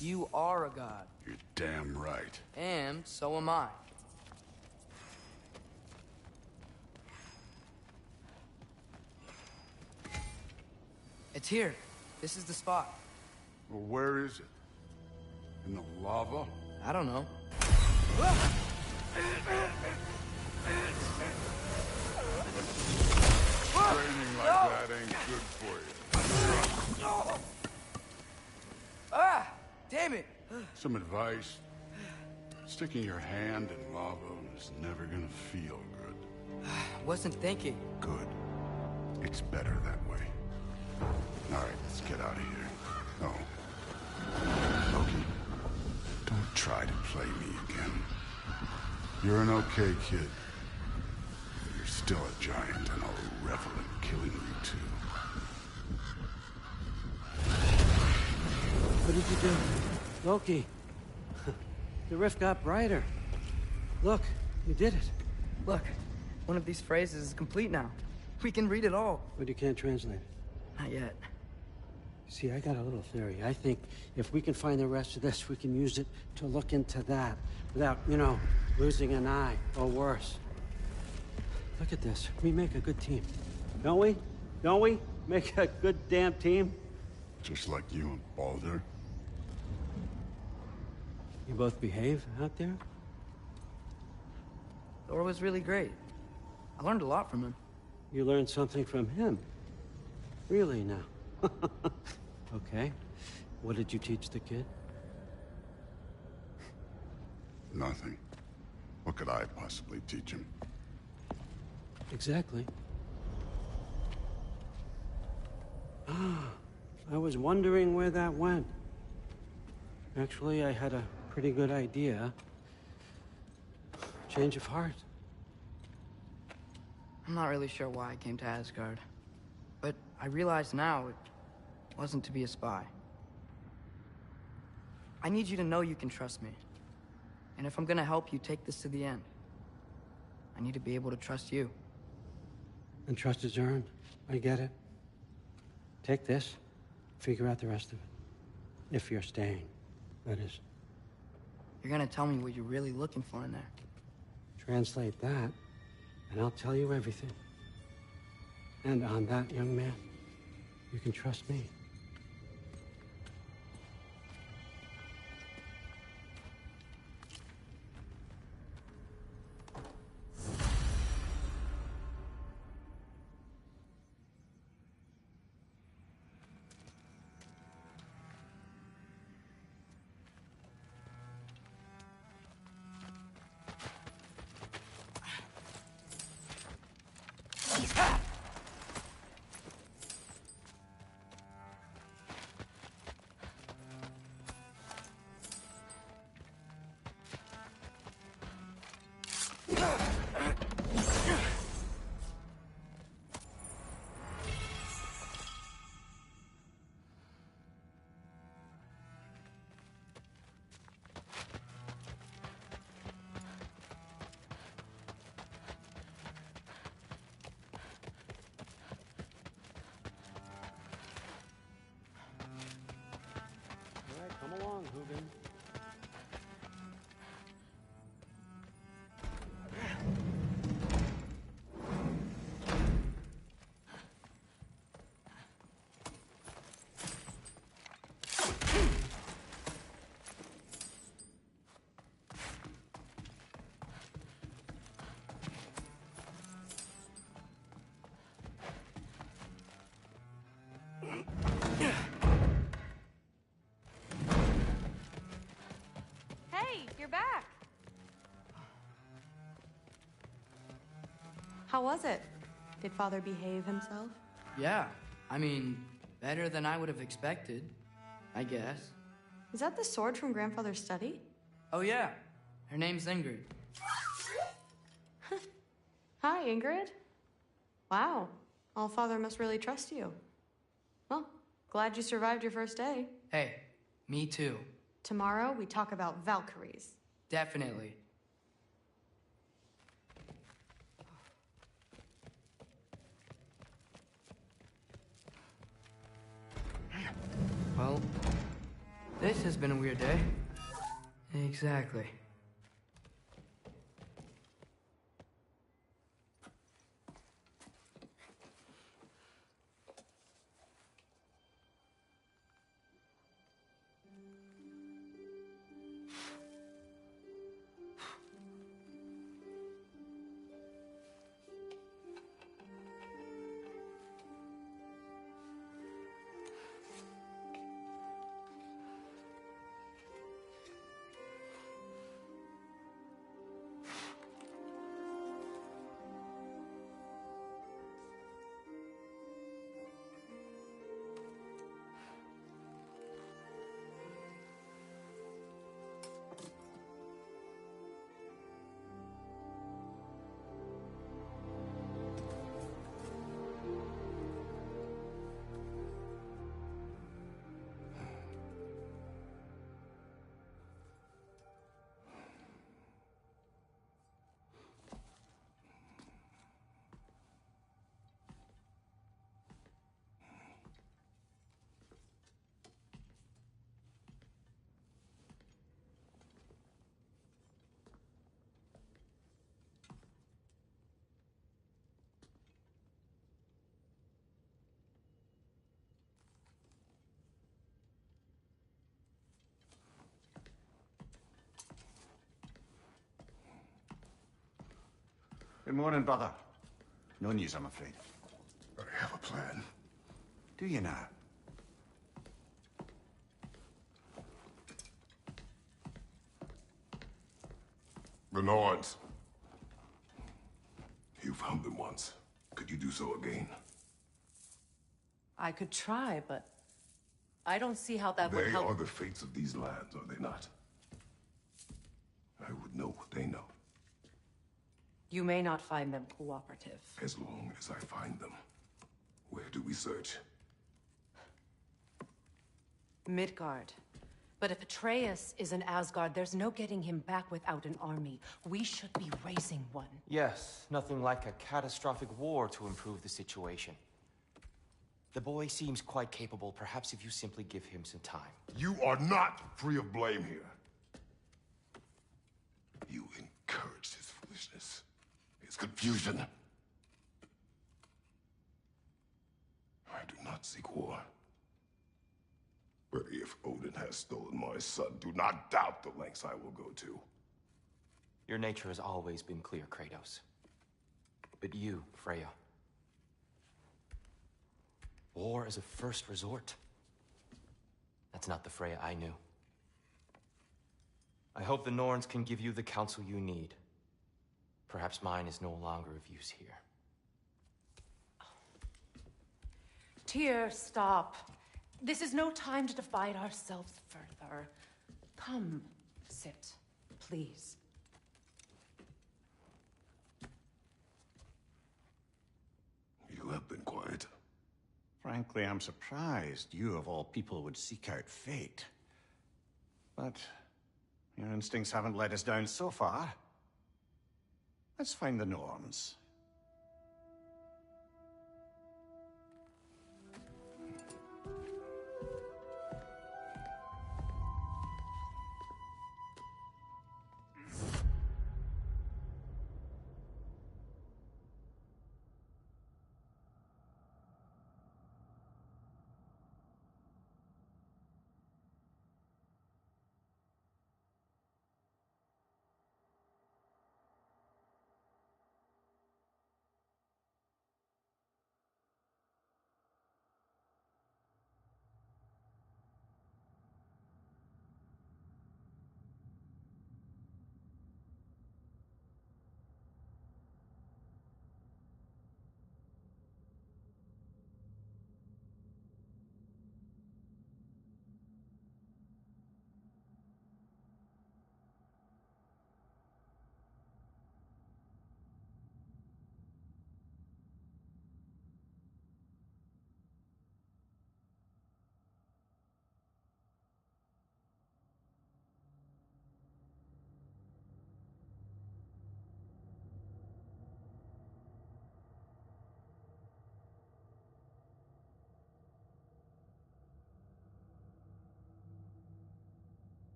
You are a god. You're damn right. And so am I. It's here. This is the spot. Well, where is it? In the lava? I don't know. Training like that ain't good for you. Ah! Damn it! Some advice. Sticking your hand in lava is never gonna feel good. Wasn't thinking. Good. It's better that way. All right, let's get out of here. Oh. Loki, don't try to play me again. You're an okay kid. But you're still a giant, and I'll revel in killing you too. What did you do? Loki. The rift got brighter. Look, you did it. Look, one of these phrases is complete now. We can read it all. But you can't translate it. Not yet. See, I got a little theory. I think if we can find the rest of this, we can use it to look into that without, losing an eye or worse. Look at this. We make a good team. Don't we? Don't we? Make a good damn team? Just like you and Baldur. You both behave out there? Thor was really great. I learned a lot from him. You learned something from him? Really now? Okay. What did you teach the kid? Nothing. What could I possibly teach him? Exactly. I was wondering where that went. Actually, I had a pretty good idea. Change of heart. I'm not really sure why I came to Asgard. But I realize now it wasn't to be a spy. I need you to know you can trust me. And if I'm gonna help you take this to the end, I need to be able to trust you. And trust is earned. I get it. Take this. Figure out the rest of it. If you're staying, that is. You're gonna tell me what you're really looking for in there. Translate that, and I'll tell you everything. And on that, young man, you can trust me. Come along, Hugin. You're back. How was it? Did Father behave himself? Yeah, I mean, better than I would have expected, I guess. Is that the sword from Grandfather's study? Oh yeah, her name's Ingrid. Hi, Ingrid. Wow, All-Father must really trust you. Well, glad you survived your first day. Hey, me too. Tomorrow, we talk about Valkyries. Definitely. This has been a weird day. Exactly. Good morning, brother. No news, I'm afraid. I have a plan. Do you now? The Norns. You found them once. Could you do so again? I could try, but I don't see how that would They help. are the fates of these lands, are they not? I would know what they know. You may not find them cooperative. As long as I find them. Where do we search? Midgard. But if Atreus is in Asgard, there's no getting him back without an army. We should be raising one. Yes, nothing like a catastrophic war to improve the situation. The boy seems quite capable. Perhaps if you simply give him some time. You are not free of blame here. You encouraged his foolishness. His confusion. I do not seek war. But if Odin has stolen my son, do not doubt the lengths I will go to. Your nature has always been clear, Kratos. But you, Freya. War is a first resort. That's not the Freya I knew. I hope the Norns can give you the counsel you need. Perhaps mine is no longer of use here. Tyr, stop. This is no time to divide ourselves further. Come, sit, please. You have been quiet. Frankly, I'm surprised you, of all people, would seek out fate. But your instincts haven't let us down so far. Let's find the Norns.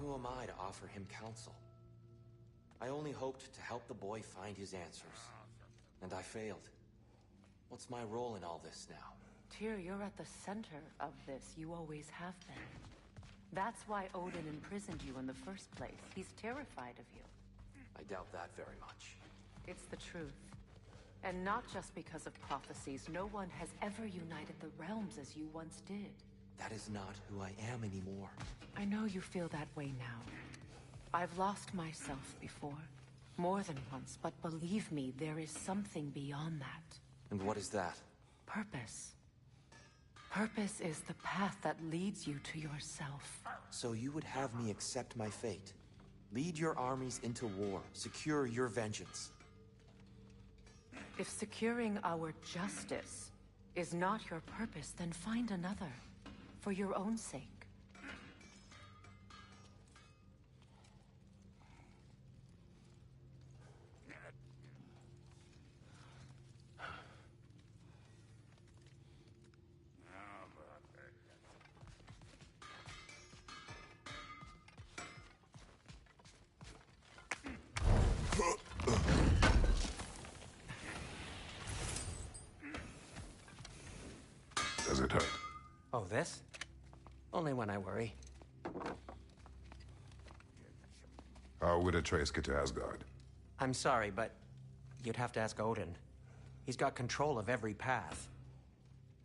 who am I to offer him counsel? I only hoped to help the boy find his answers. And I failed. What's my role in all this now? Tyr, you're at the center of this. You always have been. That's why Odin imprisoned you in the first place. He's terrified of you. I doubt that very much. It's the truth. And not just because of prophecies. No one has ever united the realms as you once did. That is not who I am anymore. I know you feel that way now. I've lost myself before. More than once, but believe me, there is something beyond that. And what is that? Purpose. Purpose is the path that leads you to yourself. So you would have me accept my fate? Lead your armies into war, secure your vengeance. If securing our justice is not your purpose, then find another. For your own sake. Does it hurt? Oh, this? Only when I worry. How would Atreus get to Asgard? I'm sorry, but you'd have to ask Odin. He's got control of every path.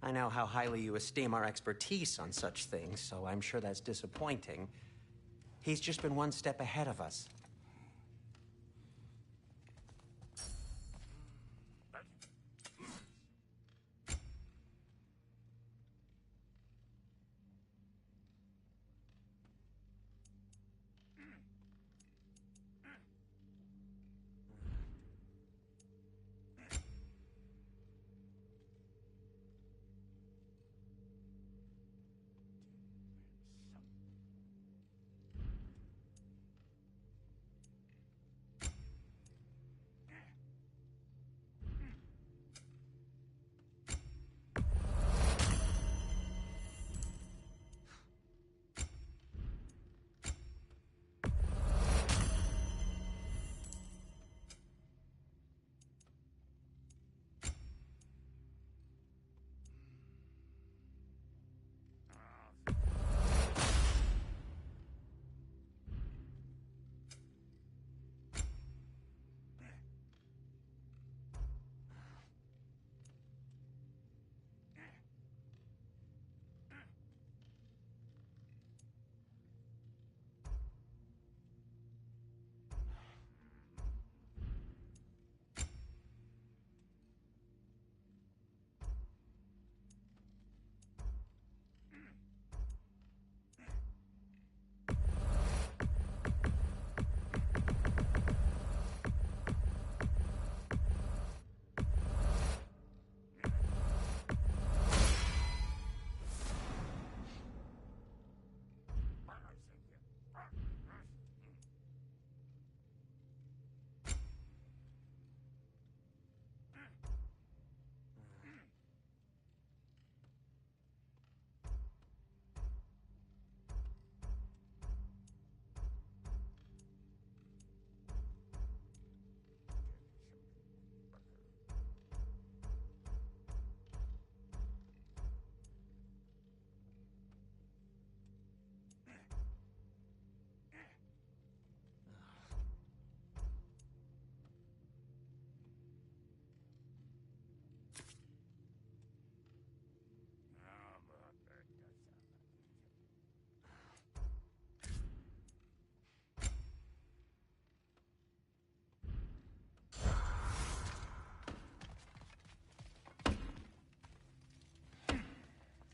I know how highly you esteem our expertise on such things, so I'm sure that's disappointing. He's just been one step ahead of us.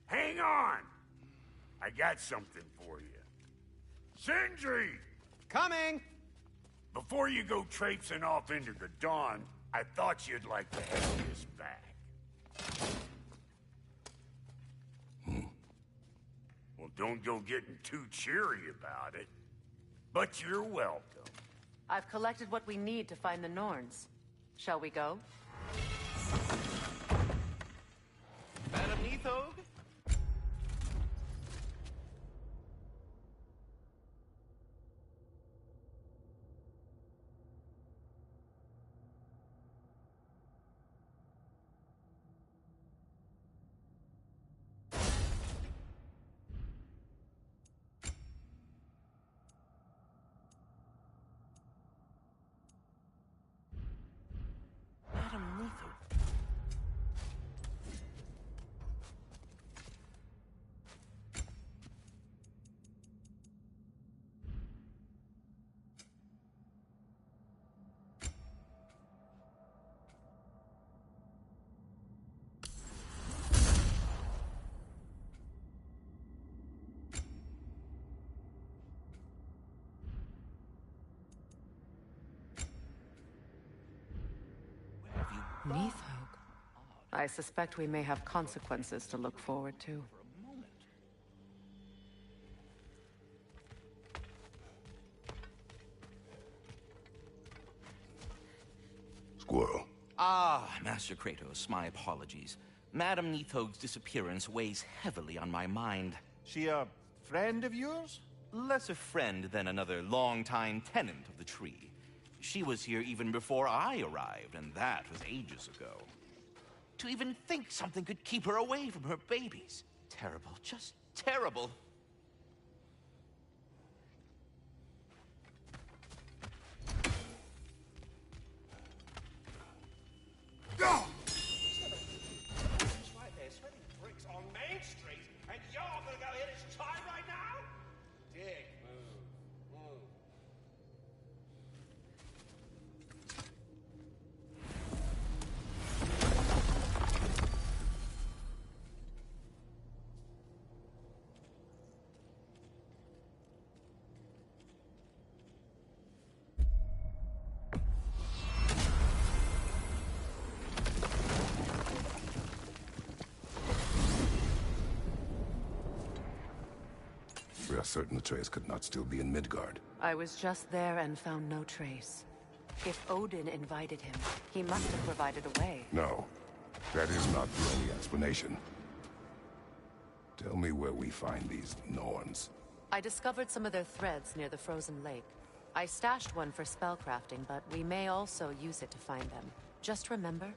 Hang on! I got something for you. Sindri! Coming! Before you go traipsing off into the dawn, I thought you'd like to have this back. Well, don't go getting too cheery about it. But you're welcome. I've collected what we need to find the Norns. Shall we go? Madam Neathog? Neathog. I suspect we may have consequences to look forward to. Squirrel. Ah, Master Kratos, my apologies. Madame Neathog's disappearance weighs heavily on my mind. She a friend of yours? Less a friend than another long-time tenant of the tree. She was here even before I arrived, and that was ages ago. To even think something could keep her away from her babies. Terrible, just terrible. Right there, sweating bricks on Main Street, and you're gonna go hit his tie right now? Dick move. We are certain Atreus could not still be in Midgard. I was just there and found no trace. If Odin invited him, he must have provided a way. No, that is not the only explanation. Tell me where we find these Norns. I discovered some of their threads near the frozen lake. I stashed one for spellcrafting, but we may also use it to find them. Just remember,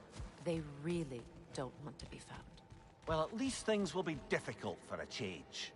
they really don't want to be found. Well, at least things will be difficult for a change.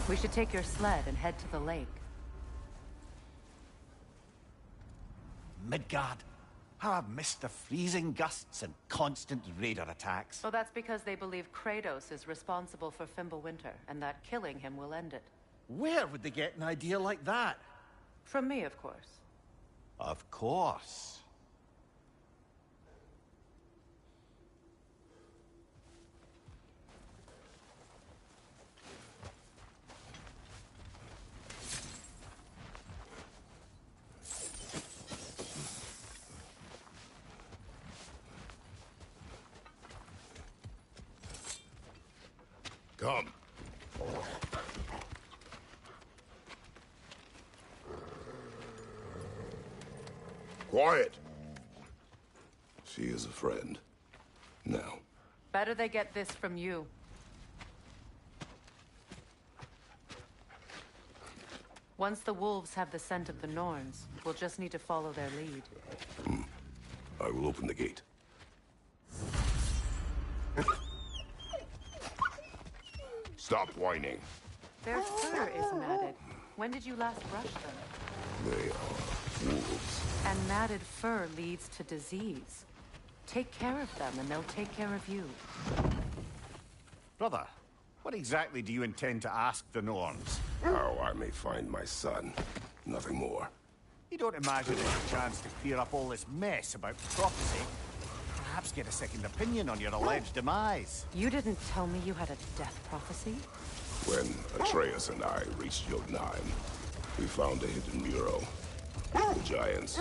We should take your sled and head to the lake. Midgard. How I've missed the freezing gusts and constant raider attacks. So that's because they believe Kratos is responsible for Fimbulwinter, and that killing him will end it. Where would they get an idea like that? From me, of course. Of course. Come. Quiet. She is a friend. Now. Better they get this from you. Once the wolves have the scent of the Norns, we'll just need to follow their lead. I will open the gate. Stop whining. Their fur is matted. When did you last brush them? They are wolves. And matted fur leads to disease. Take care of them, and they'll take care of you. Brother, what exactly do you intend to ask the Norns? How I may find my son. Nothing more. You don't imagine there's a chance to clear up all this mess about prophecy? Perhaps get a second opinion on your alleged demise. You didn't tell me you had a death prophecy? When Atreus and I reached Jotunheim, we found a hidden mural. The giants.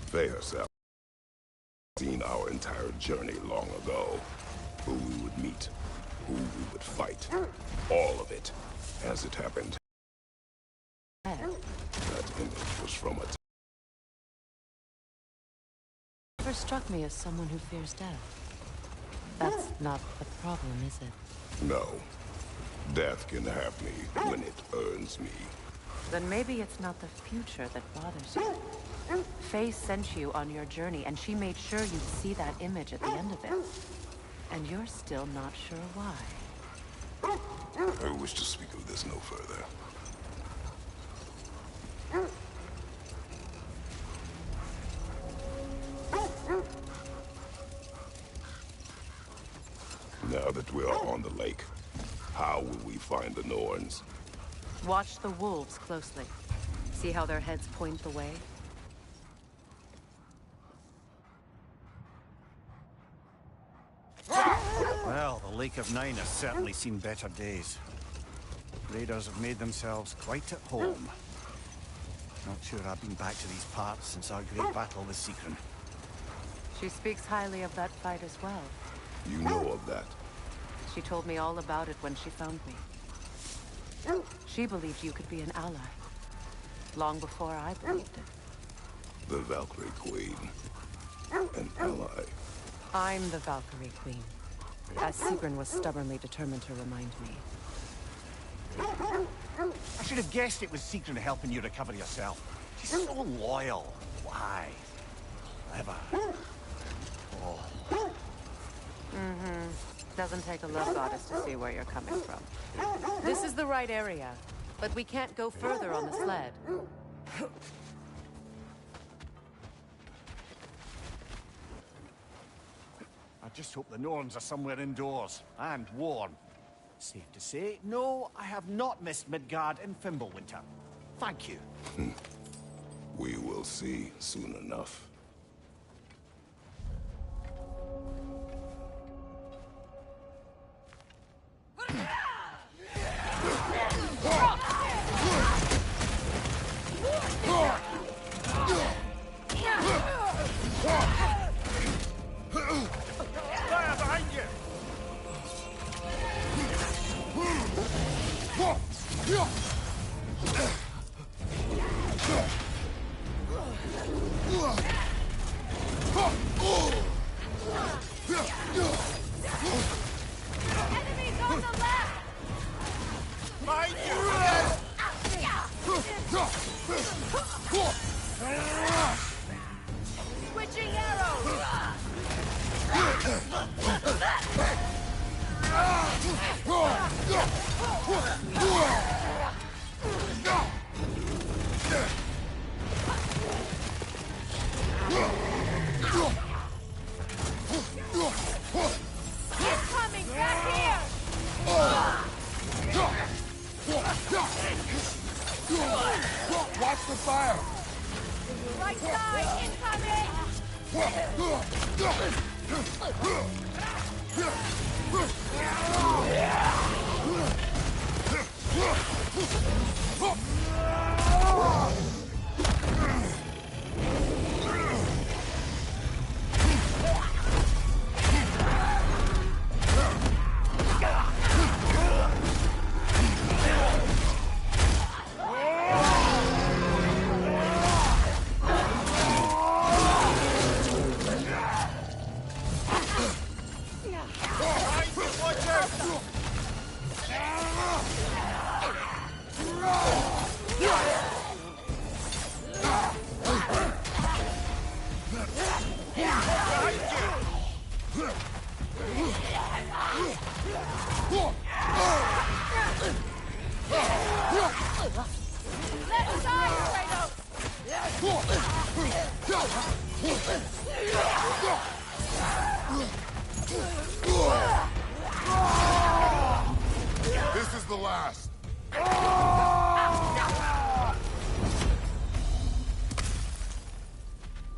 Faye herself seen our entire journey long ago. Who we would meet, who we would fight. All of it, as it happened. That image was from a... Never struck me as someone who fears death. That's not the problem, is it? No. Death can have me when it earns me. Then maybe it's not the future that bothers you. Faye sent you on your journey, and she made sure you'd see that image at the end of it. And you're still not sure why. I wish to speak of this no further. Now that we are on the lake, how will we find the Norns? Watch the wolves closely. See how their heads point the way? Well, the Lake of Nine has certainly seen better days. Raiders have made themselves quite at home. Not sure I've been back to these parts since our great battle with Seekron. She speaks highly of that fight as well. You know of that? She told me all about it when she found me. She believed you could be an ally. Long before I believed it. The Valkyrie Queen. An ally. I'm the Valkyrie Queen. As Seekron was stubbornly determined to remind me. I should have guessed it was Seekron helping you recover yourself. She's so loyal. Why? Clever. Oh. Doesn't take a love goddess to see where you're coming from. This is the right area, but we can't go further on the sled. I just hope the Norns are somewhere indoors, and warm. Safe to say, no, I have not missed Midgard in Fimbulwinter. Thank you. We will see soon enough. Fire behind you! Enemies on the left! Behind you! Switching arrows! Incoming back here! Watch the fire! Right side, incoming! Left side, This is the last.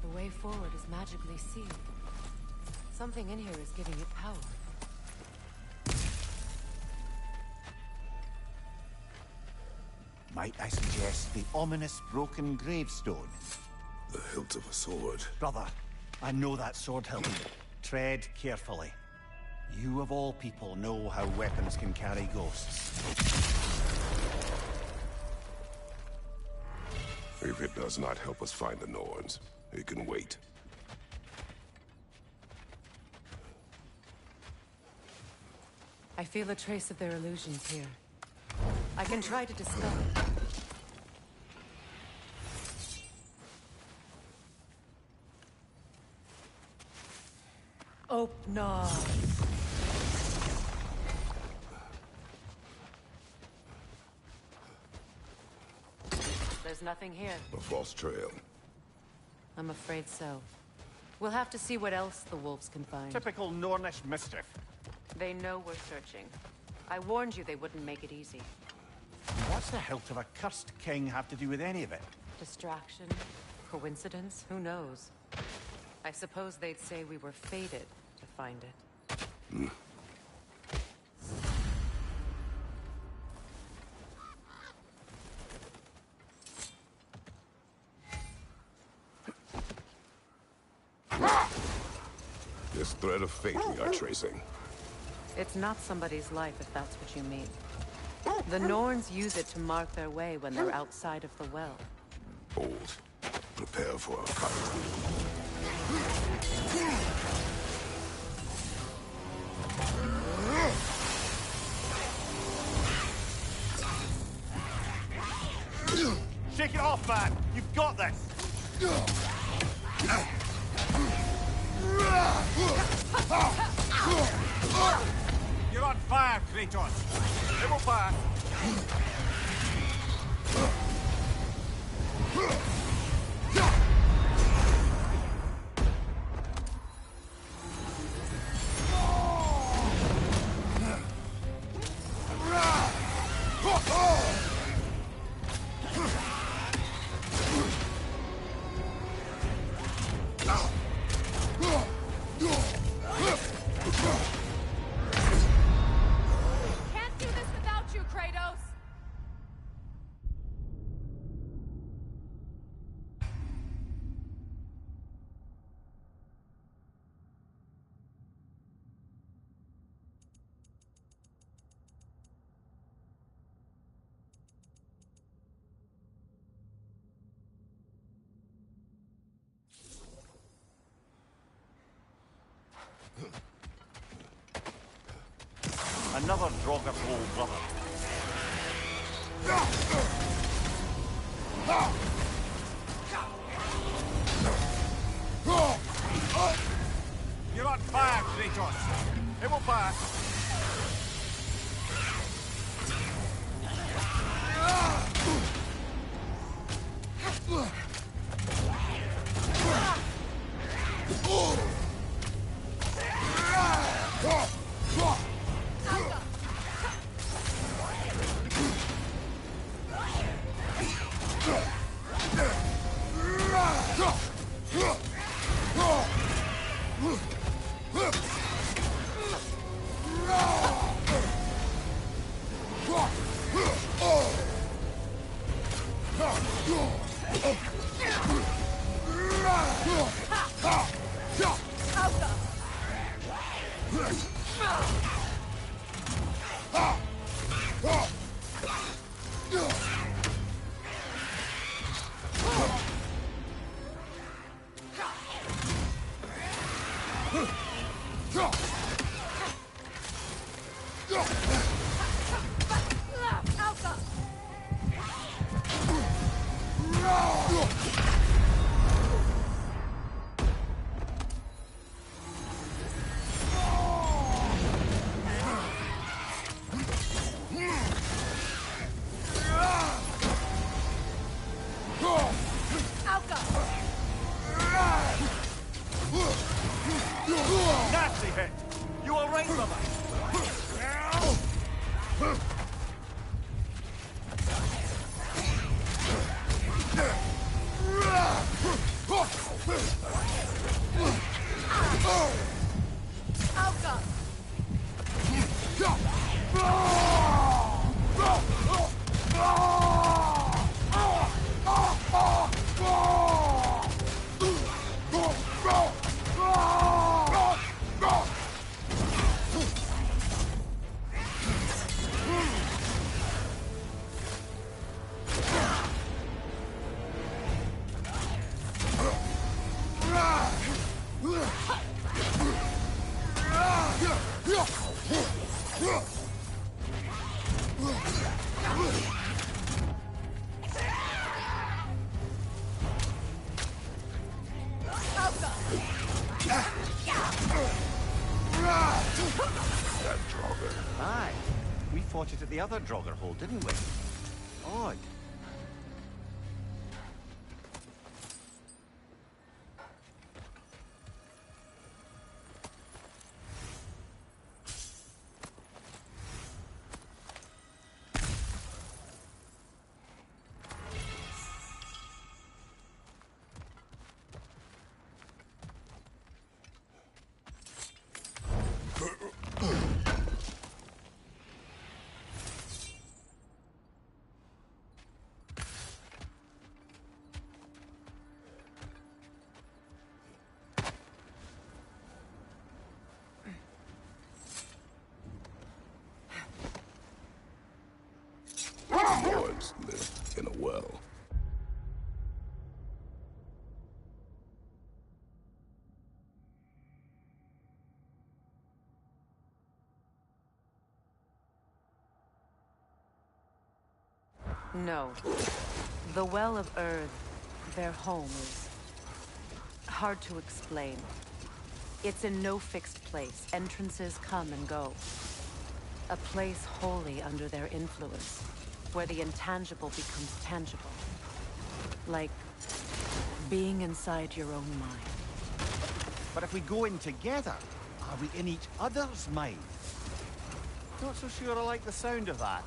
The way forward is magically sealed. Something in here is giving it power. Might I suggest the ominous broken gravestone? The hilt of a sword. Brother, I know that sword hilt. Tread carefully. You of all people know how weapons can carry ghosts. If it does not help us find the Norns, it can wait. I feel a trace of their illusions here. I can try to dispel it. Open. There's nothing here. A false trail. I'm afraid so. We'll have to see what else the wolves can find. Typical Nornish mischief. They know we're searching. I warned you they wouldn't make it easy. What's the hilt of a cursed king have to do with any of it? Distraction? Coincidence? Who knows? I suppose they'd say we were fated to find it. This thread of fate we are tracing. It's not somebody's life, if that's what you mean. The Norns use it to mark their way when they're outside of the well. Hold. Prepare for a fight. Shake it off, man! You've got this! You're on fire, Kratos! It will fire! Can't do this without you, Kratos! Another Draugr hole, brother. You're on fire, Kratos! It will fire! Nasty hit! You all right, brother? That Draugr. Aye. We fought it at the other Draugr hole, didn't we? Odd. in a well. No. The Well of Earth, their home, is hard to explain. It's in no fixed place. Entrances come and go. A place wholly under their influence, where the intangible becomes tangible. Like being inside your own mind. But if we go in together, are we in each other's mind? Not so sure I like the sound of that.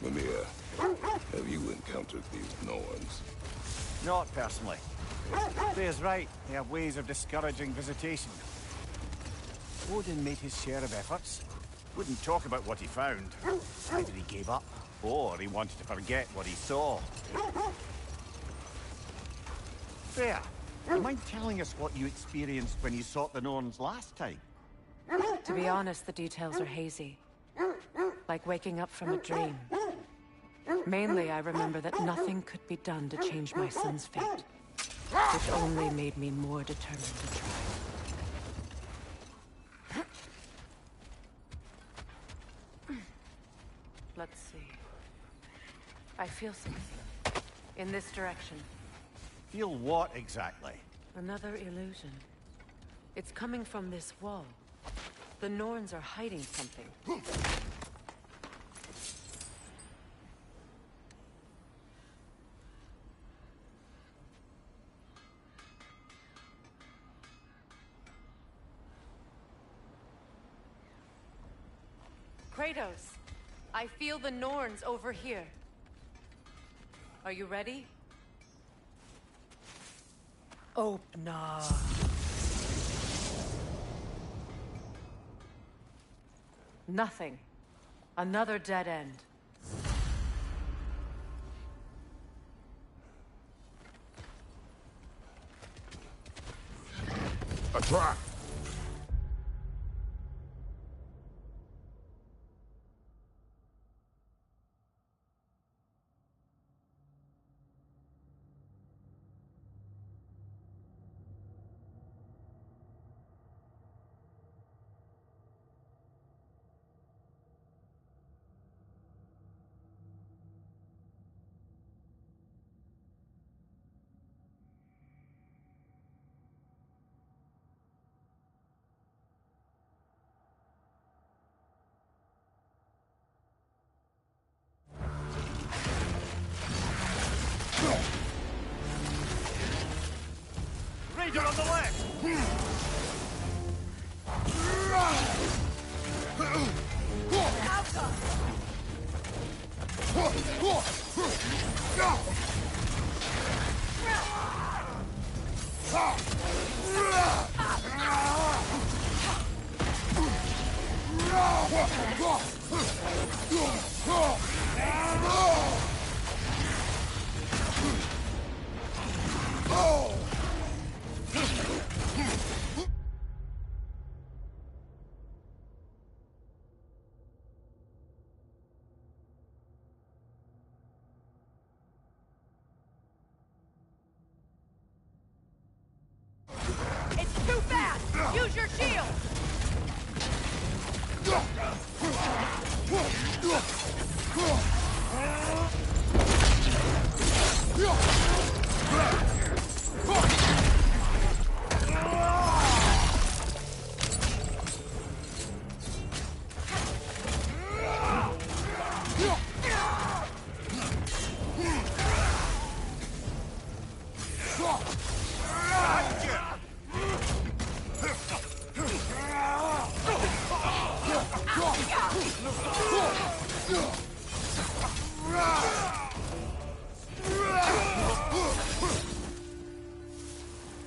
Mimir, have you encountered these Norns? Not personally. Freya's right. They have ways of discouraging visitation. Odin made his share of efforts. Wouldn't talk about what he found. Either he gave up, or he wanted to forget what he saw. Freya, do you mind telling us what you experienced when you sought the Norns last time? To be honest, the details are hazy. Like waking up from a dream. Mainly, I remember that nothing could be done to change my son's fate. Which only made me more determined to try. Let's see. I feel something. In this direction. Feel what exactly? Another illusion. It's coming from this wall. The Norns are hiding something. Kratos, I feel the Norns over here. Are you ready? Oh, no. Nothing. Another dead end. A trap! Raider on the left! It's too fast! Use your shield!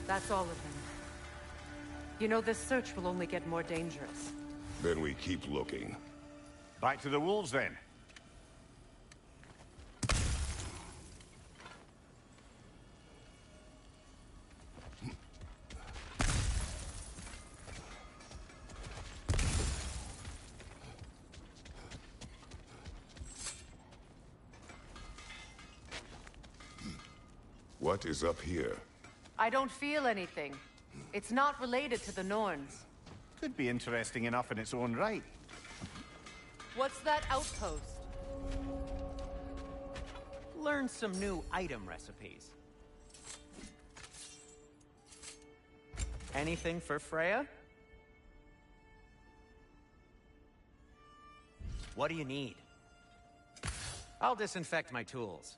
That's all of them. You know, this search will only get more dangerous. Then we keep looking. Back to the wolves, then. What is up here? I don't feel anything. It's not related to the Norns. Could be interesting enough in its own right. What's that outpost? Learn some new item recipes. Anything for Freya? What do you need? I'll disinfect my tools.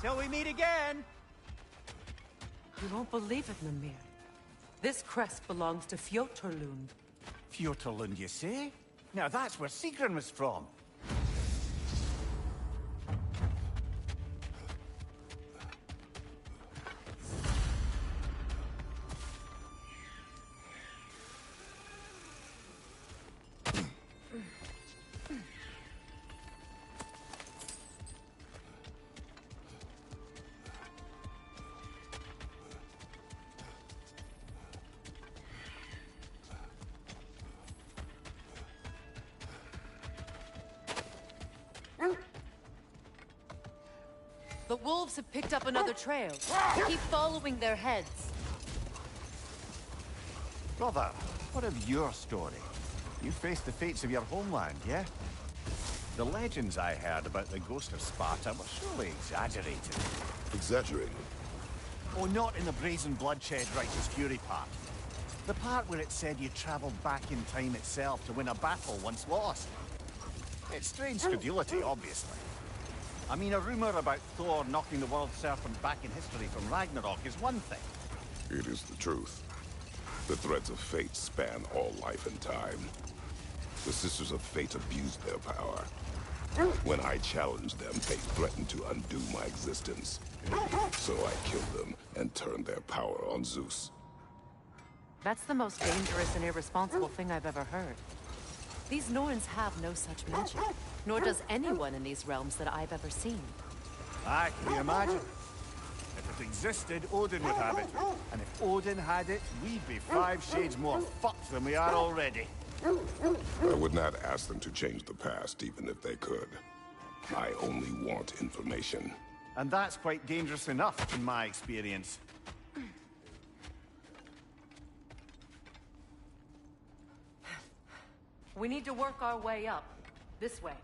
Till we meet again! You won't believe it, Mimir. This crest belongs to Fjotorlund. Fjotorlund, you say? Now that's where Sigrun was from. The wolves have picked up another trail. Keep following their heads. Brother, what of your story? You faced the fates of your homeland, yeah? The legends I heard about the ghost of Sparta were surely exaggerated. Exaggerated? Oh, not in the brazen bloodshed righteous fury part. The part where it said you traveled back in time itself to win a battle once lost. It's strange credulity, obviously. I mean, a rumor about Thor knocking the world serpent back in history from Ragnarok is one thing. It is the truth. The threads of fate span all life and time. The Sisters of Fate abused their power. When I challenged them, they threatened to undo my existence. So I killed them and turned their power on Zeus. That's the most dangerous and irresponsible thing I've ever heard. These Norns have no such magic, nor does anyone in these realms that I've ever seen. Ah, can you imagine? If it existed, Odin would have it. And if Odin had it, we'd be 5 shades more fucked than we are already. I would not ask them to change the past, even if they could. I only want information. And that's quite dangerous enough, in my experience. We need to work our way up. This way.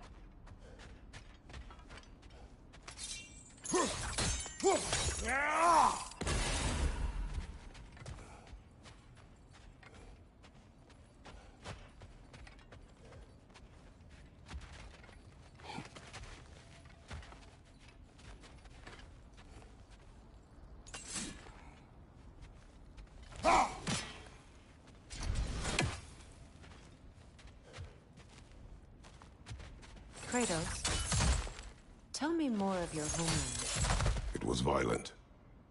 Kratos, tell me more of your homeland. It was violent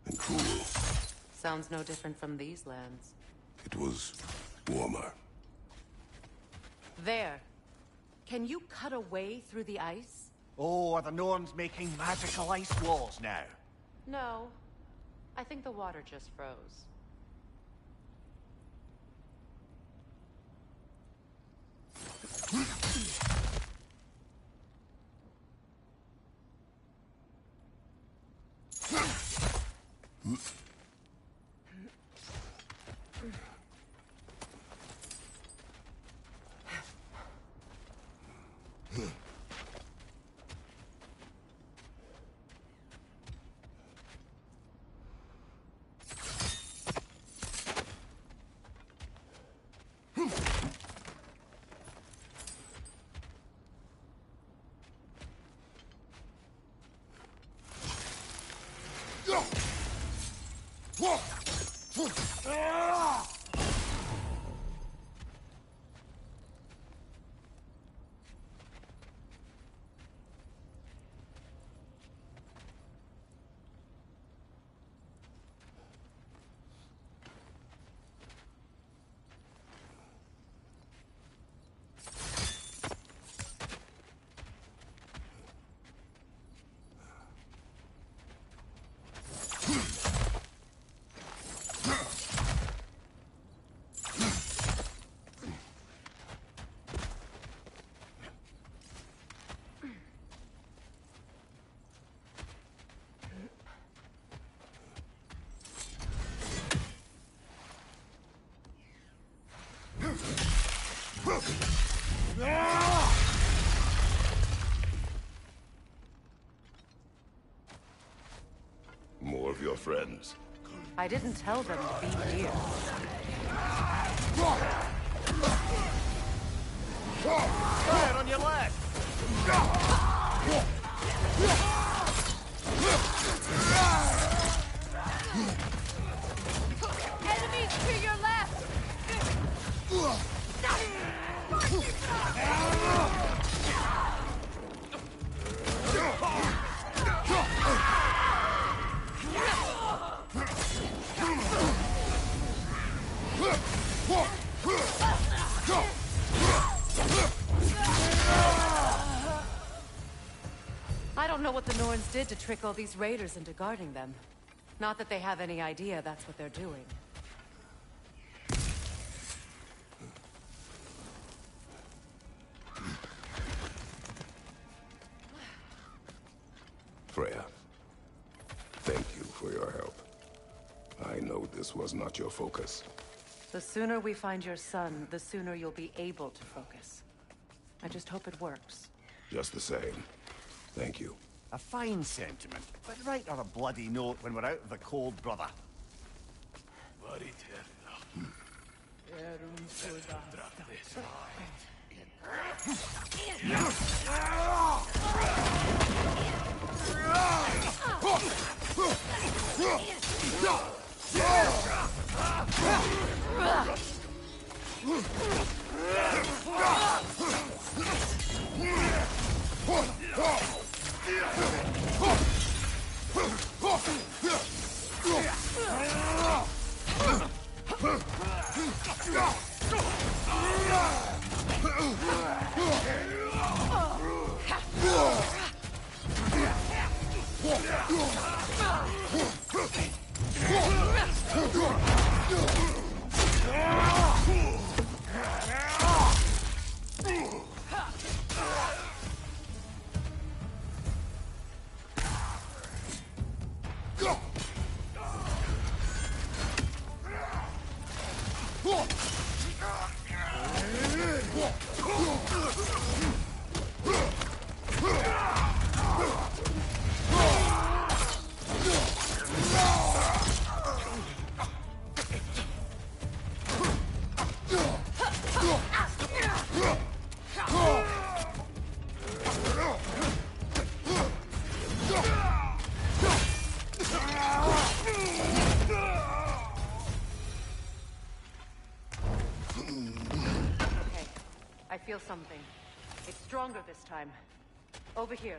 and cruel. Sounds no different from these lands. It was warmer. There. Can you cut a way through the ice? Oh, are the Norns making magical ice walls now? No. I think the water just froze. friends. I didn't tell them to be here. Fire on your leg! Enemies to your left! I don't know what the Norns did to trick all these raiders into guarding them. Not that they have any idea that's what they're doing. Freya, thank you for your help. I know this was not your focus. The sooner we find your son, the sooner you'll be able to focus. I just hope it works. Just the same, thank you. A fine sentiment, but write on a bloody note when we're out of the cold, brother. Bloody I feel something. It's stronger this time. Over here.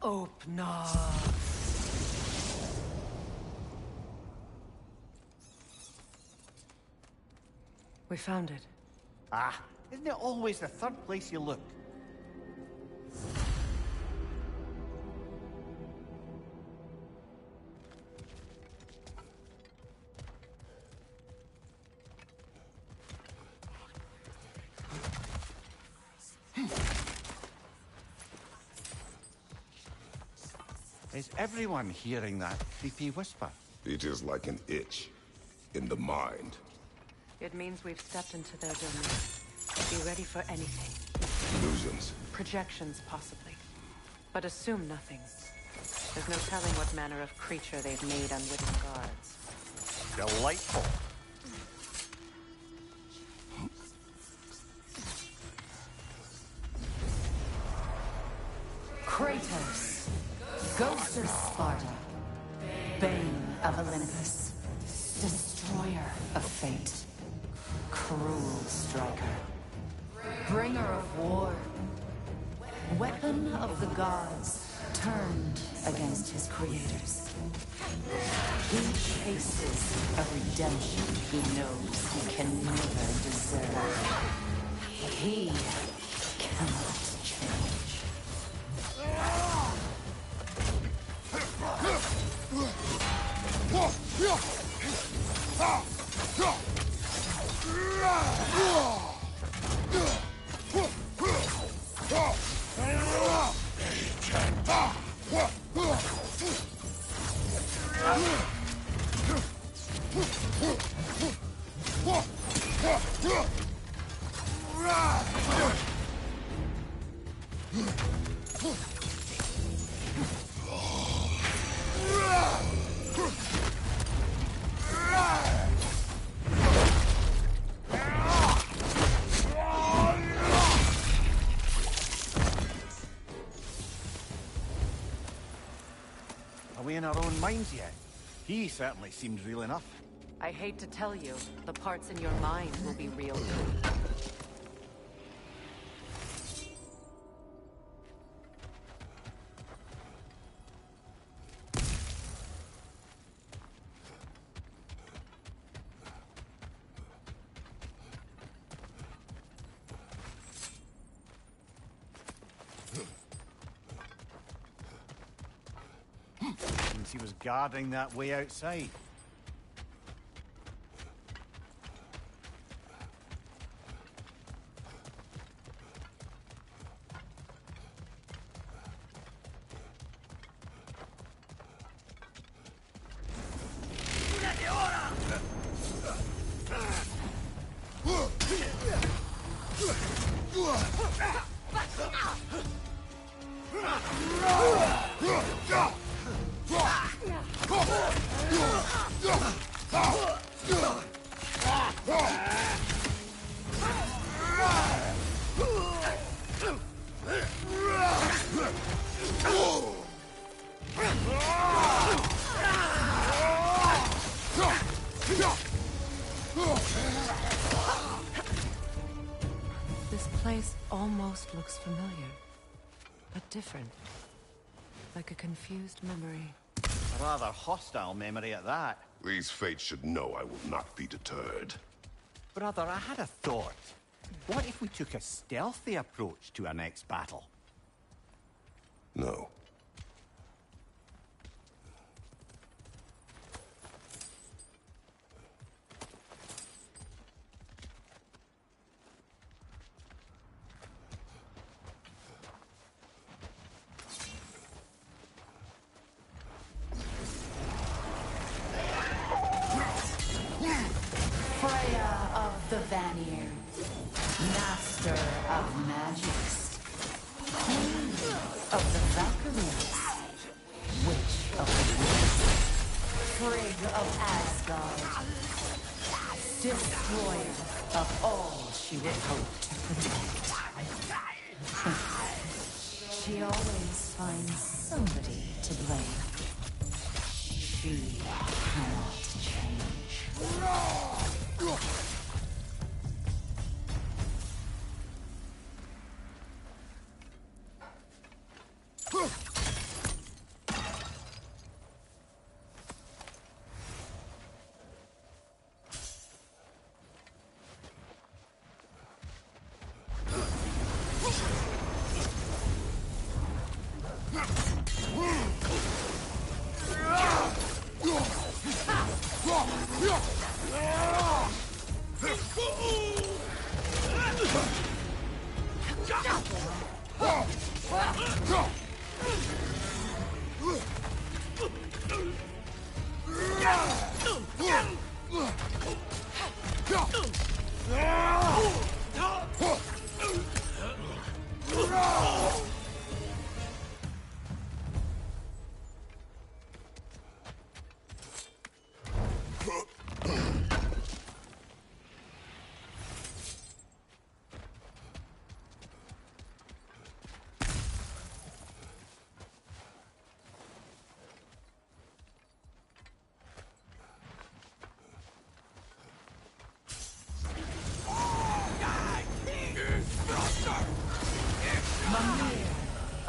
Open up. We found it. Ah, isn't it always the third place you look? Is everyone hearing that creepy whisper? It is like an itch in the mind. It means we've stepped into their domain. Be ready for anything. Illusions. Projections, possibly. But assume nothing. There's no telling what manner of creature they've made unwitting guards. Delightful. Kratos, Ghost of Sparta, Bane of Olympus, Destroyer of Fate, Cruel Striker, Bringer of War, Weapon of the Gods, turned against his creators. He chases a redemption he knows he can never deserve. He cannot change. Are we in our own minds yet? He certainly seems real enough. I hate to tell you, the parts in your mind will be real too. Since he was guarding that way outside. This place almost looks familiar, but different. Like a confused memory. A rather hostile memory at that. These fates should know I will not be deterred. Brother, I had a thought. What if we took a stealthy approach to our next battle? No. Freya of the Vanir, master of magics, queen of the Valkyries, witch of the woods, Frigg of Asgard, destroyer of all she would hope to protect. She always finds somebody to blame. She cannot change.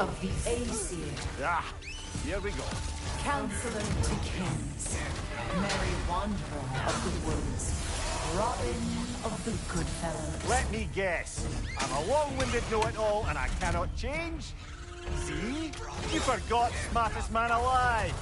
Of the Aesir. Ah, here we go. Counselor to kings. Merry wanderer of the woods. Robin of the good fellows. Let me guess. I'm a long-winded know-it-all and I cannot change? See? You forgot smartest man alive.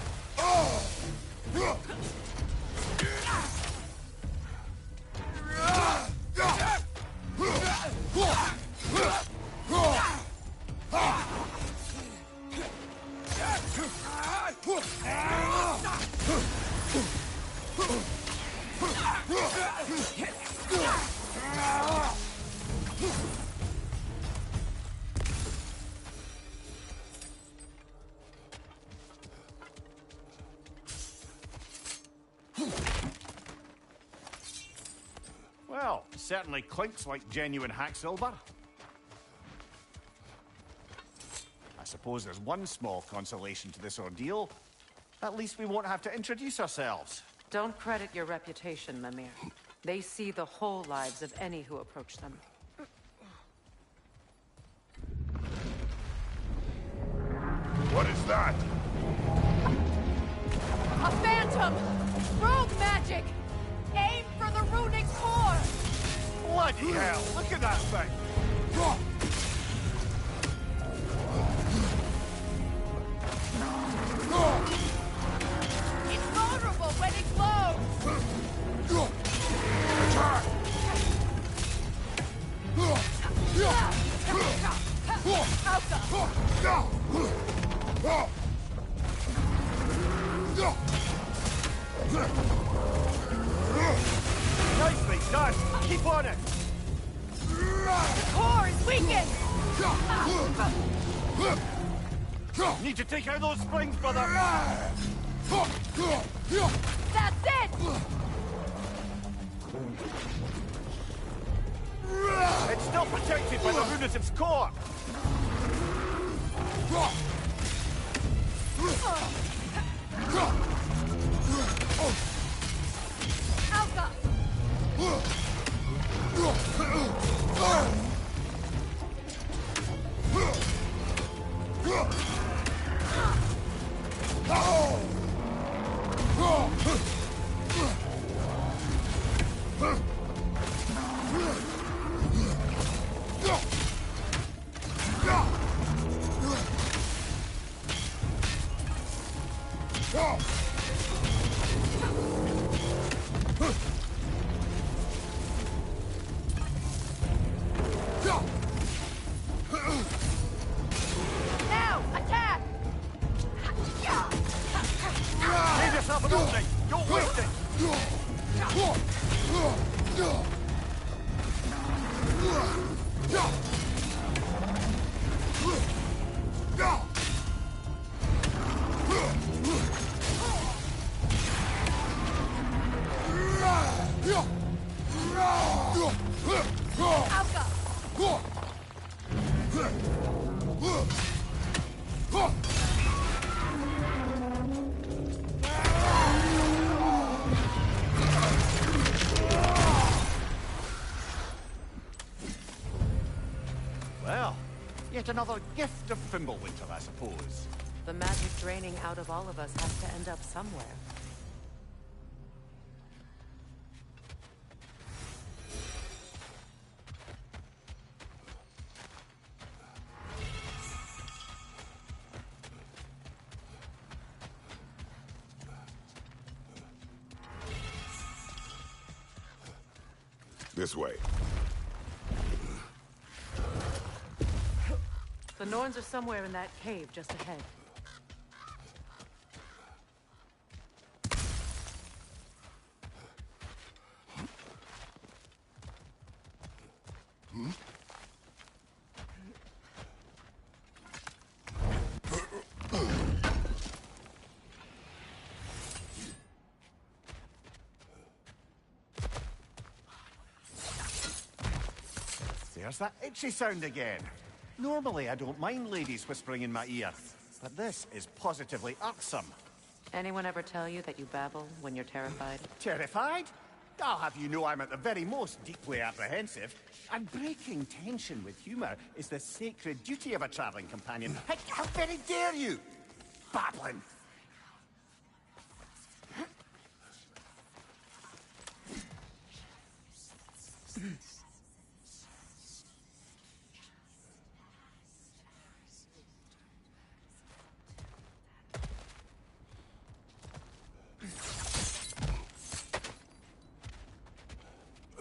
Certainly clinks like genuine hack silver. I suppose there's one small consolation to this ordeal. At least we won't have to introduce ourselves. Don't credit your reputation, Mimir. They see the whole lives of any who approach them. What is that? A phantom! Rogue magic! Aim for the runic core! Bloody hell! Look at that thing! It's vulnerable when it glows! Attack! Nicely done! Keep on it! The core is weakened! Need to take out those springs, brother! That's it! It's still protected by the Runitive's core! Alka! Now, attack! Give yourself an opening! Don't waste it! Well, yet another gift of Fimbulwinter, I suppose. The magic draining out of all of us has to end up somewhere. This way. The Norns are somewhere in that cave just ahead. There's that itchy sound again. Normally, I don't mind ladies whispering in my ear, but this is positively irksome. Anyone ever tell you that you babble when you're terrified? Terrified? I'll have you know I'm at the very most deeply apprehensive. And breaking tension with humor is the sacred duty of a traveling companion. How very dare you! Babbling!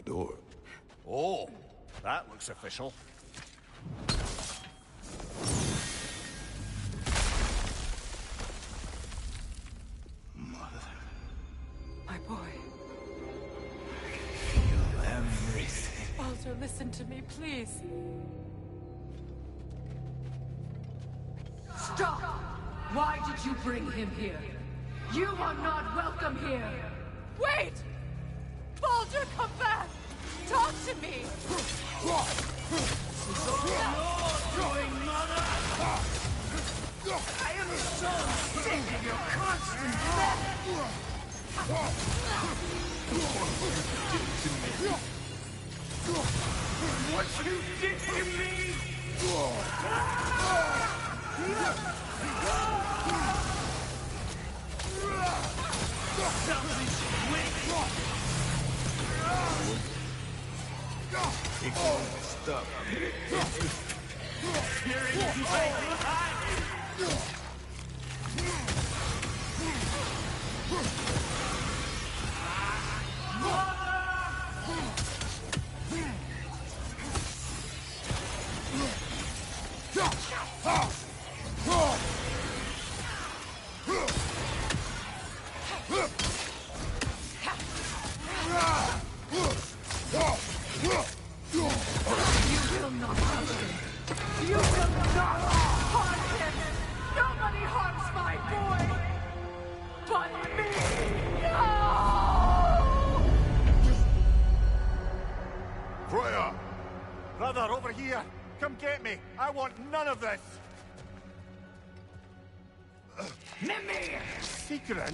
Door. Oh, that looks official. Mother. My boy. Feel everything. Baldur, listen to me, please. Stop! Why did you bring him here? You are not welcome here! Wait! Baldur, come back! Talk to me! I am so sick of your constant death! What you did to me! Selfish witch! It's going to stop. You're in my life! Nobody harms my boy! But me! Freya! Brother, over here! Come get me! I want none of this! Mimir! Secret?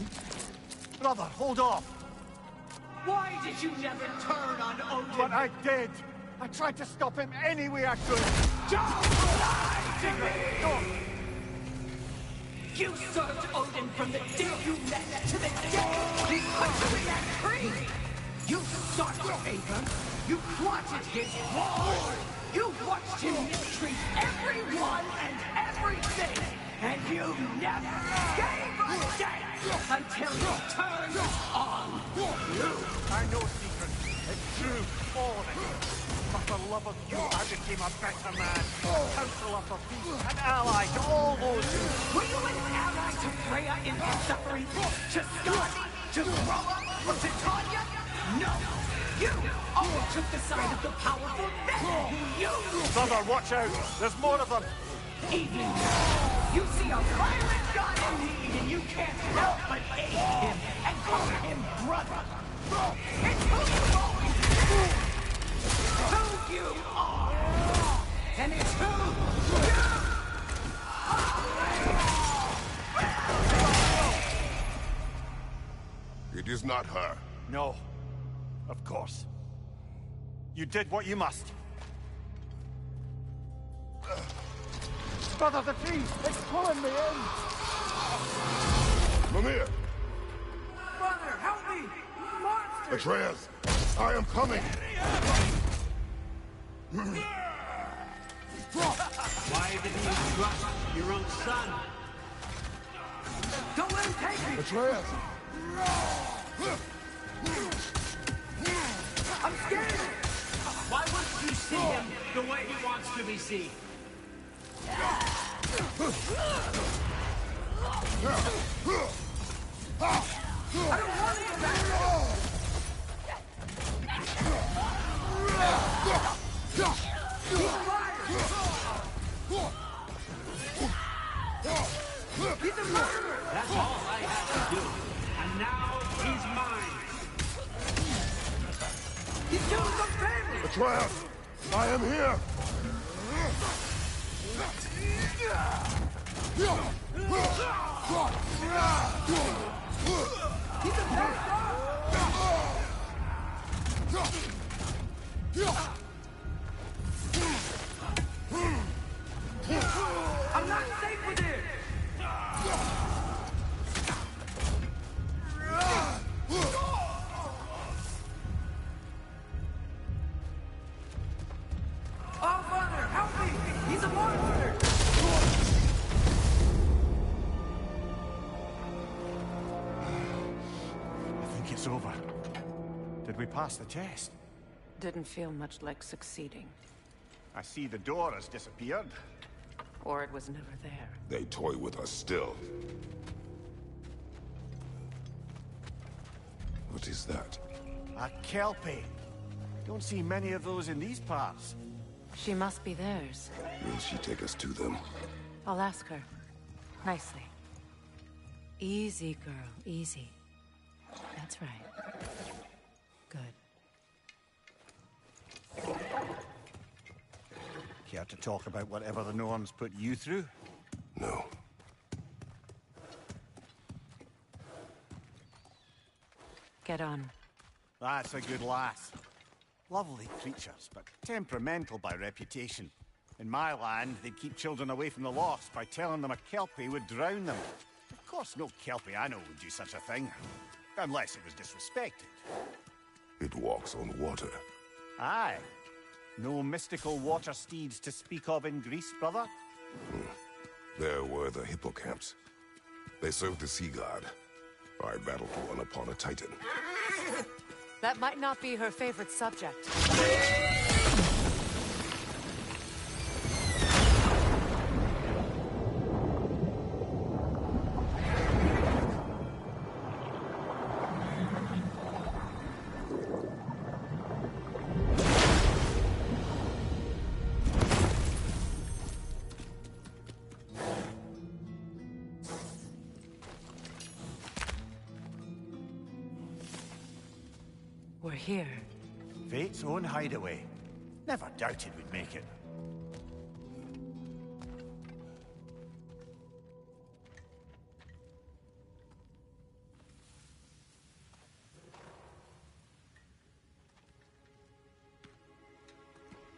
Brother, hold off! Why did you never turn on Odin? But I did! I tried to stop him any way I could! Don't lie to me! You served Odin from the day you met to the day he put you in that tree! You sought favor, you plotted his war, you watched him mistreat everyone and everything, and you never gave a damn until he turned on you! I know, Secret. It's true, all of it. But for love of you, I became a better man, a counselor for peace, an ally to all those who... Were you an ally to Freya in her suffering? To Skadi? To Groa? Or to Tanya? No! You only took the side of the powerful men who used... Brother, watch out! There's more of them! Even now, you see a violent god in need and you can't help but aid him and call him brother! It's who you always do! Who you are! And it's who you are! It is not her. No. Of course. You did what you must. Brother, the tree! It's pulling me in! Mimir! Brother, help me! Monster! Atreus! I am coming! Why didn't you trust your own son? Don't let him take me! Atreus! I'm scared! Why wouldn't you see him the way he wants to be seen? I don't want to go back! He's a liar! He's a murderer! That's all I have to do. And now he's mine. He's killing some family! Atreus! I am here! He's a bad I'm not safe with it! Oh, Father, help me! He's a monster! I think it's over. Did we pass the test? Didn't feel much like succeeding. I see the door has disappeared. Or it was never there. They toy with us still. What is that? A Kelpie. Don't see many of those in these parts. She must be theirs. Will she take us to them? I'll ask her. Nicely. Easy, girl. Easy. That's right. Good. Care to talk about whatever the Norns put you through? No. Get on. That's a good lass. Lovely creatures, but temperamental by reputation. In my land, they'd keep children away from the lost by telling them a Kelpie would drown them. Of course, no Kelpie I know would do such a thing. Unless it was disrespected. It walks on water. Aye. No mystical water steeds to speak of in Greece, brother? There were the hippocamps. They served the sea god. I battled one upon a titan. That might not be her favorite subject. We're here. Fate's own hideaway. Never doubted we'd make it.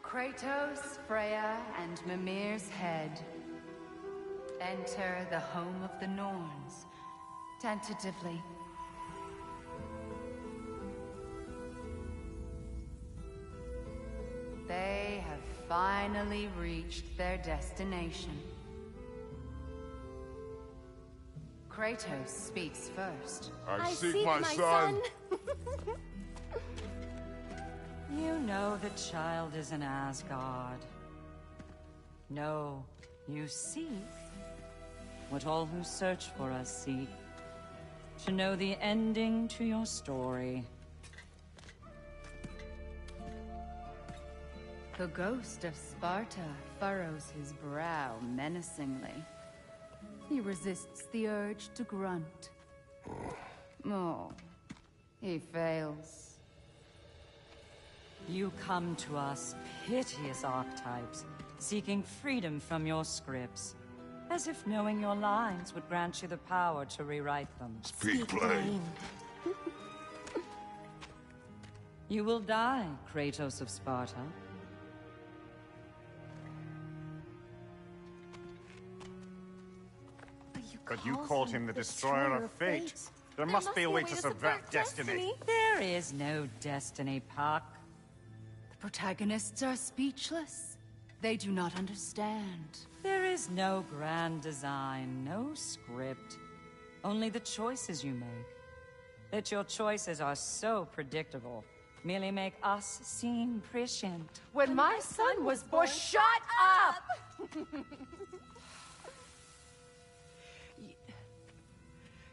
Kratos, Freya, and Mimir's head. Enter the home of the Norns, tentatively. They have finally reached their destination. Kratos speaks first. I seek my son. You know the child is in Asgard. No, you seek what all who search for us seek. To know the ending to your story. The ghost of Sparta furrows his brow menacingly. He resists the urge to grunt. Oh, he fails. You come to us, piteous archetypes, seeking freedom from your scripts. As if knowing your lines would grant you the power to rewrite them. Speak plain. You will die, Kratos of Sparta. But you called him the Destroyer of Fate. There must be a way to subvert destiny. There is no destiny, Puck. The protagonists are speechless. They do not understand. There is no grand design, no script. Only the choices you make. That your choices are so predictable merely make us seem prescient. When my son was born, shut up!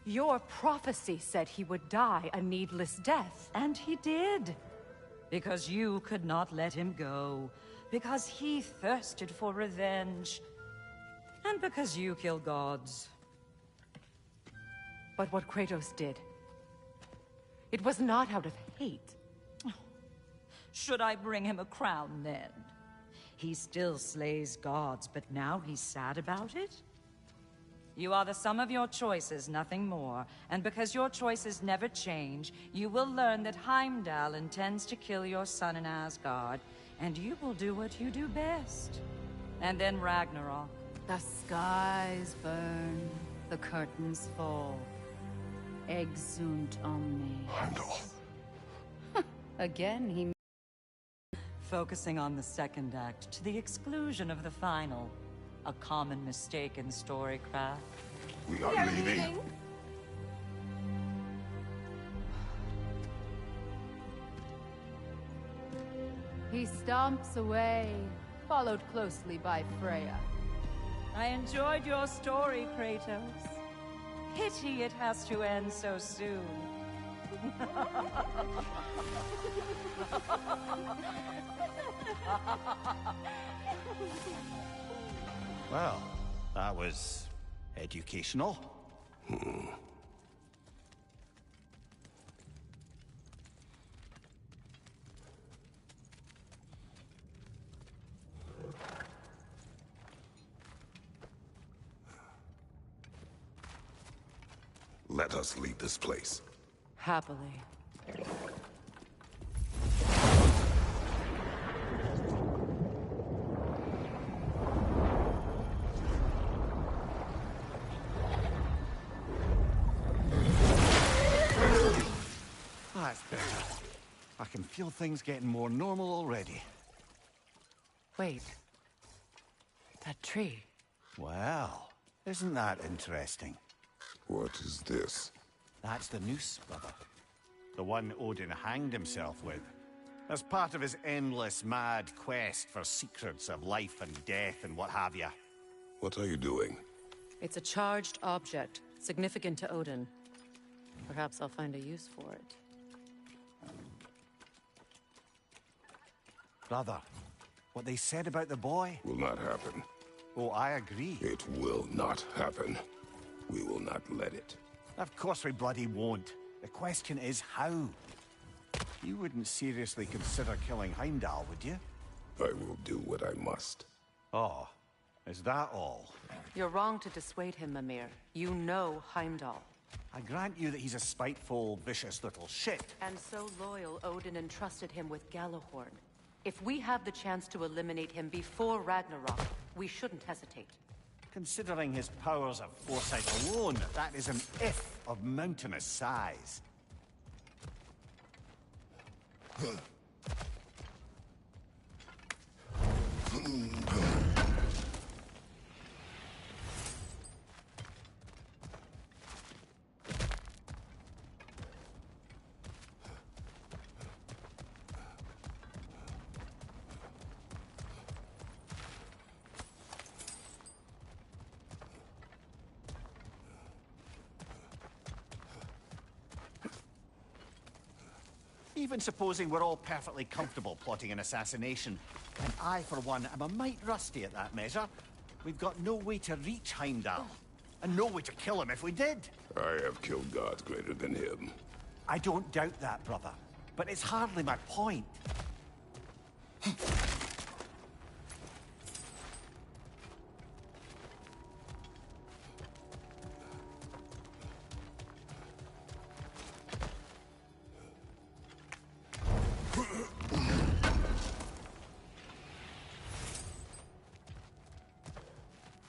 Your prophecy said he would die a needless death. And he did. Because you could not let him go. Because he thirsted for revenge. And because you kill gods. But what Kratos did, it was not out of hate. Should I bring him a crown then? He still slays gods, but now he's sad about it? You are the sum of your choices, nothing more. And because your choices never change, you will learn that Heimdall intends to kill your son in Asgard, and you will do what you do best. And then Ragnarok. The skies burn, the curtains fall. Exunt omnes. Heimdall. Again, he... Focusing on the second act to the exclusion of the final. A common mistake in storycraft. We are leaving. He stomps away, followed closely by Freya. I enjoyed your story, Kratos. Pity it has to end so soon. Well, that was educational. Let us leave this place. Happily. That's better. I can feel things getting more normal already. Wait. That tree. Well, isn't that interesting? What is this? That's the noose, brother. The one Odin hanged himself with. As part of his endless, mad quest for secrets of life and death and what have you. What are you doing? It's a charged object, significant to Odin. Perhaps I'll find a use for it. Brother, what they said about the boy? Will not happen. Oh, I agree. It will not happen. We will not let it. Of course we bloody won't. The question is how. You wouldn't seriously consider killing Heimdall, would you? I will do what I must. Oh, is that all? You're wrong to dissuade him, Mimir. You know Heimdall. I grant you that he's a spiteful, vicious little shit. And so loyal, Odin entrusted him with Gjallarhorn. If we have the chance to eliminate him before Ragnarok, we shouldn't hesitate. Considering his powers of foresight alone, that is an if of mountainous size. Even supposing we're all perfectly comfortable plotting an assassination, and I, for one, am a mite rusty at that measure, we've got no way to reach Heimdall, and no way to kill him if we did. I have killed gods greater than him. I don't doubt that, brother, but it's hardly my point.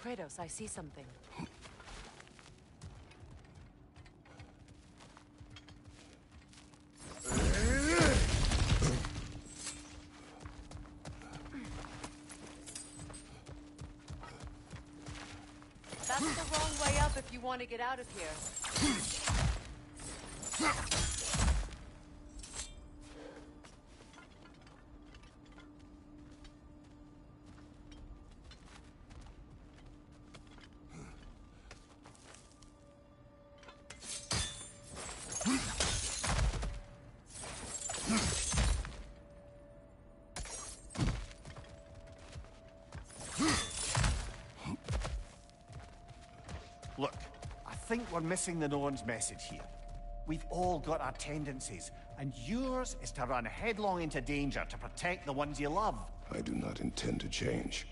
Kratos, I see something. That's the wrong way up if you want to get out of here. Look, I think we're missing the Norn's message here. We've all got our tendencies, and yours is to run headlong into danger to protect the ones you love. I do not intend to change.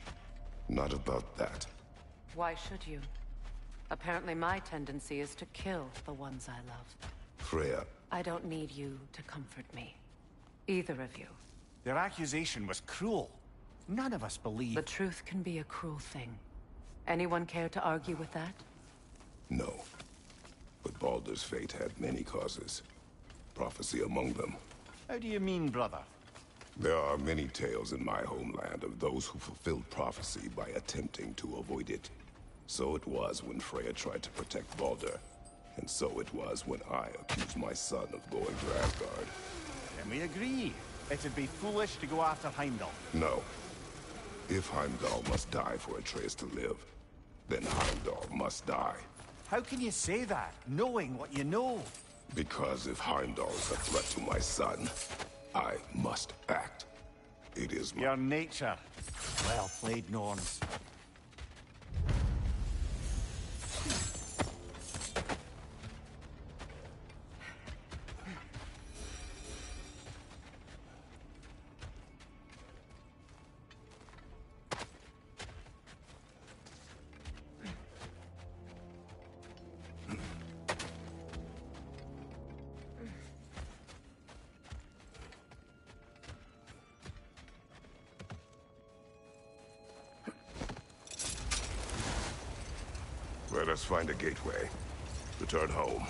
Not about that. Why should you? Apparently my tendency is to kill the ones I love. Freya. I don't need you to comfort me. Either of you. Their accusation was cruel. None of us believe... The truth can be a cruel thing. Anyone care to argue with that? No. But Baldur's fate had many causes. Prophecy among them. How do you mean, brother? There are many tales in my homeland of those who fulfilled prophecy by attempting to avoid it. So it was when Freya tried to protect Baldur. And so it was when I accused my son of going to Asgard. Then we agree. It'd be foolish to go after Heimdall. No. If Heimdall must die for Atreus to live, then Heimdall must die. How can you say that, knowing what you know? Because if Heimdall is a threat to my son, I must act. It is my... Your nature. Well played, Norns. Let us find a gateway. Return home.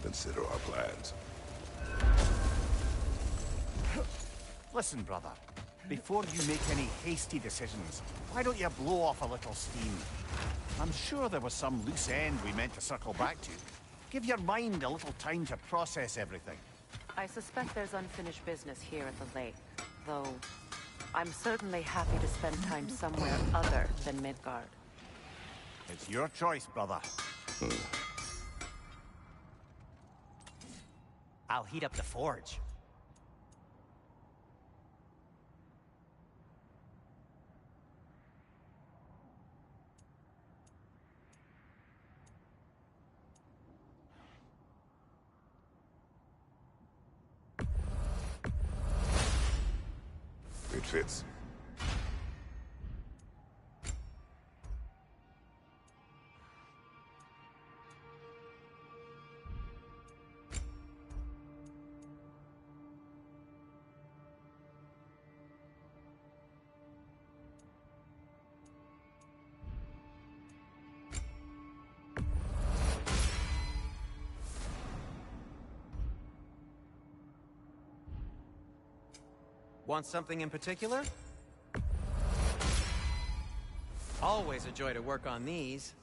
Consider our plans. Listen, brother. Before you make any hasty decisions, why don't you blow off a little steam? I'm sure there was some loose end we meant to circle back to. Give your mind a little time to process everything. I suspect there's unfinished business here at the lake, though I'm certainly happy to spend time somewhere other than Midgard. It's your choice, brother. I'll heat up the forge. It fits. Want something in particular? Always a joy to work on these.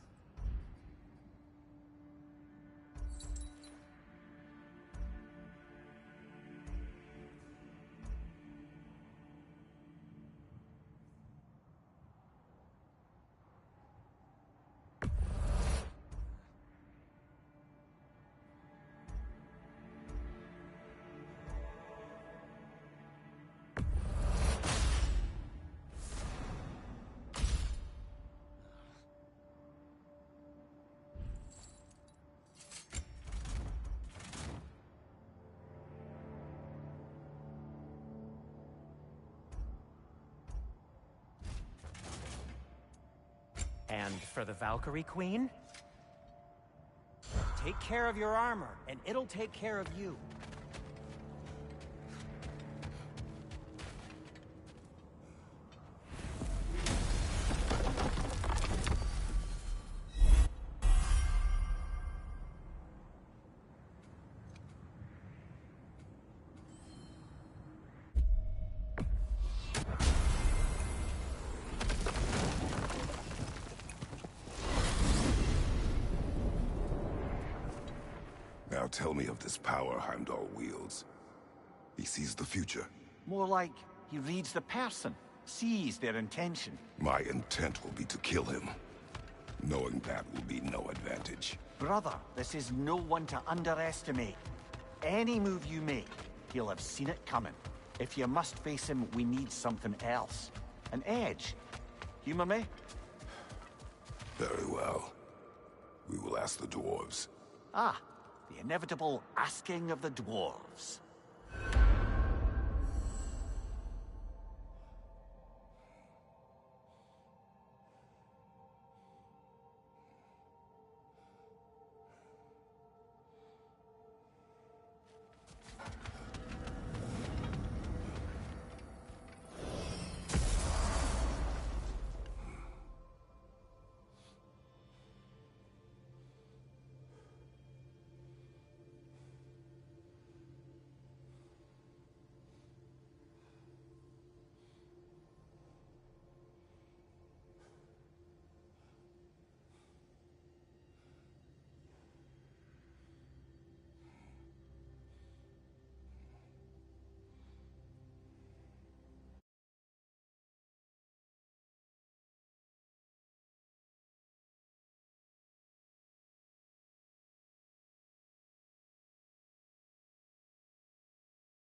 And for the Valkyrie Queen? Take care of your armor, and it'll take care of you. Now tell me of this power Heimdall wields. He sees the future. More like he reads the person, sees their intention. My intent will be to kill him. Knowing that will be no advantage. Brother, this is no one to underestimate. Any move you make, he'll have seen it coming. If you must face him, we need something else. An edge. Humor me? Very well. We will ask the dwarves. Ah, the inevitable asking of the dwarves.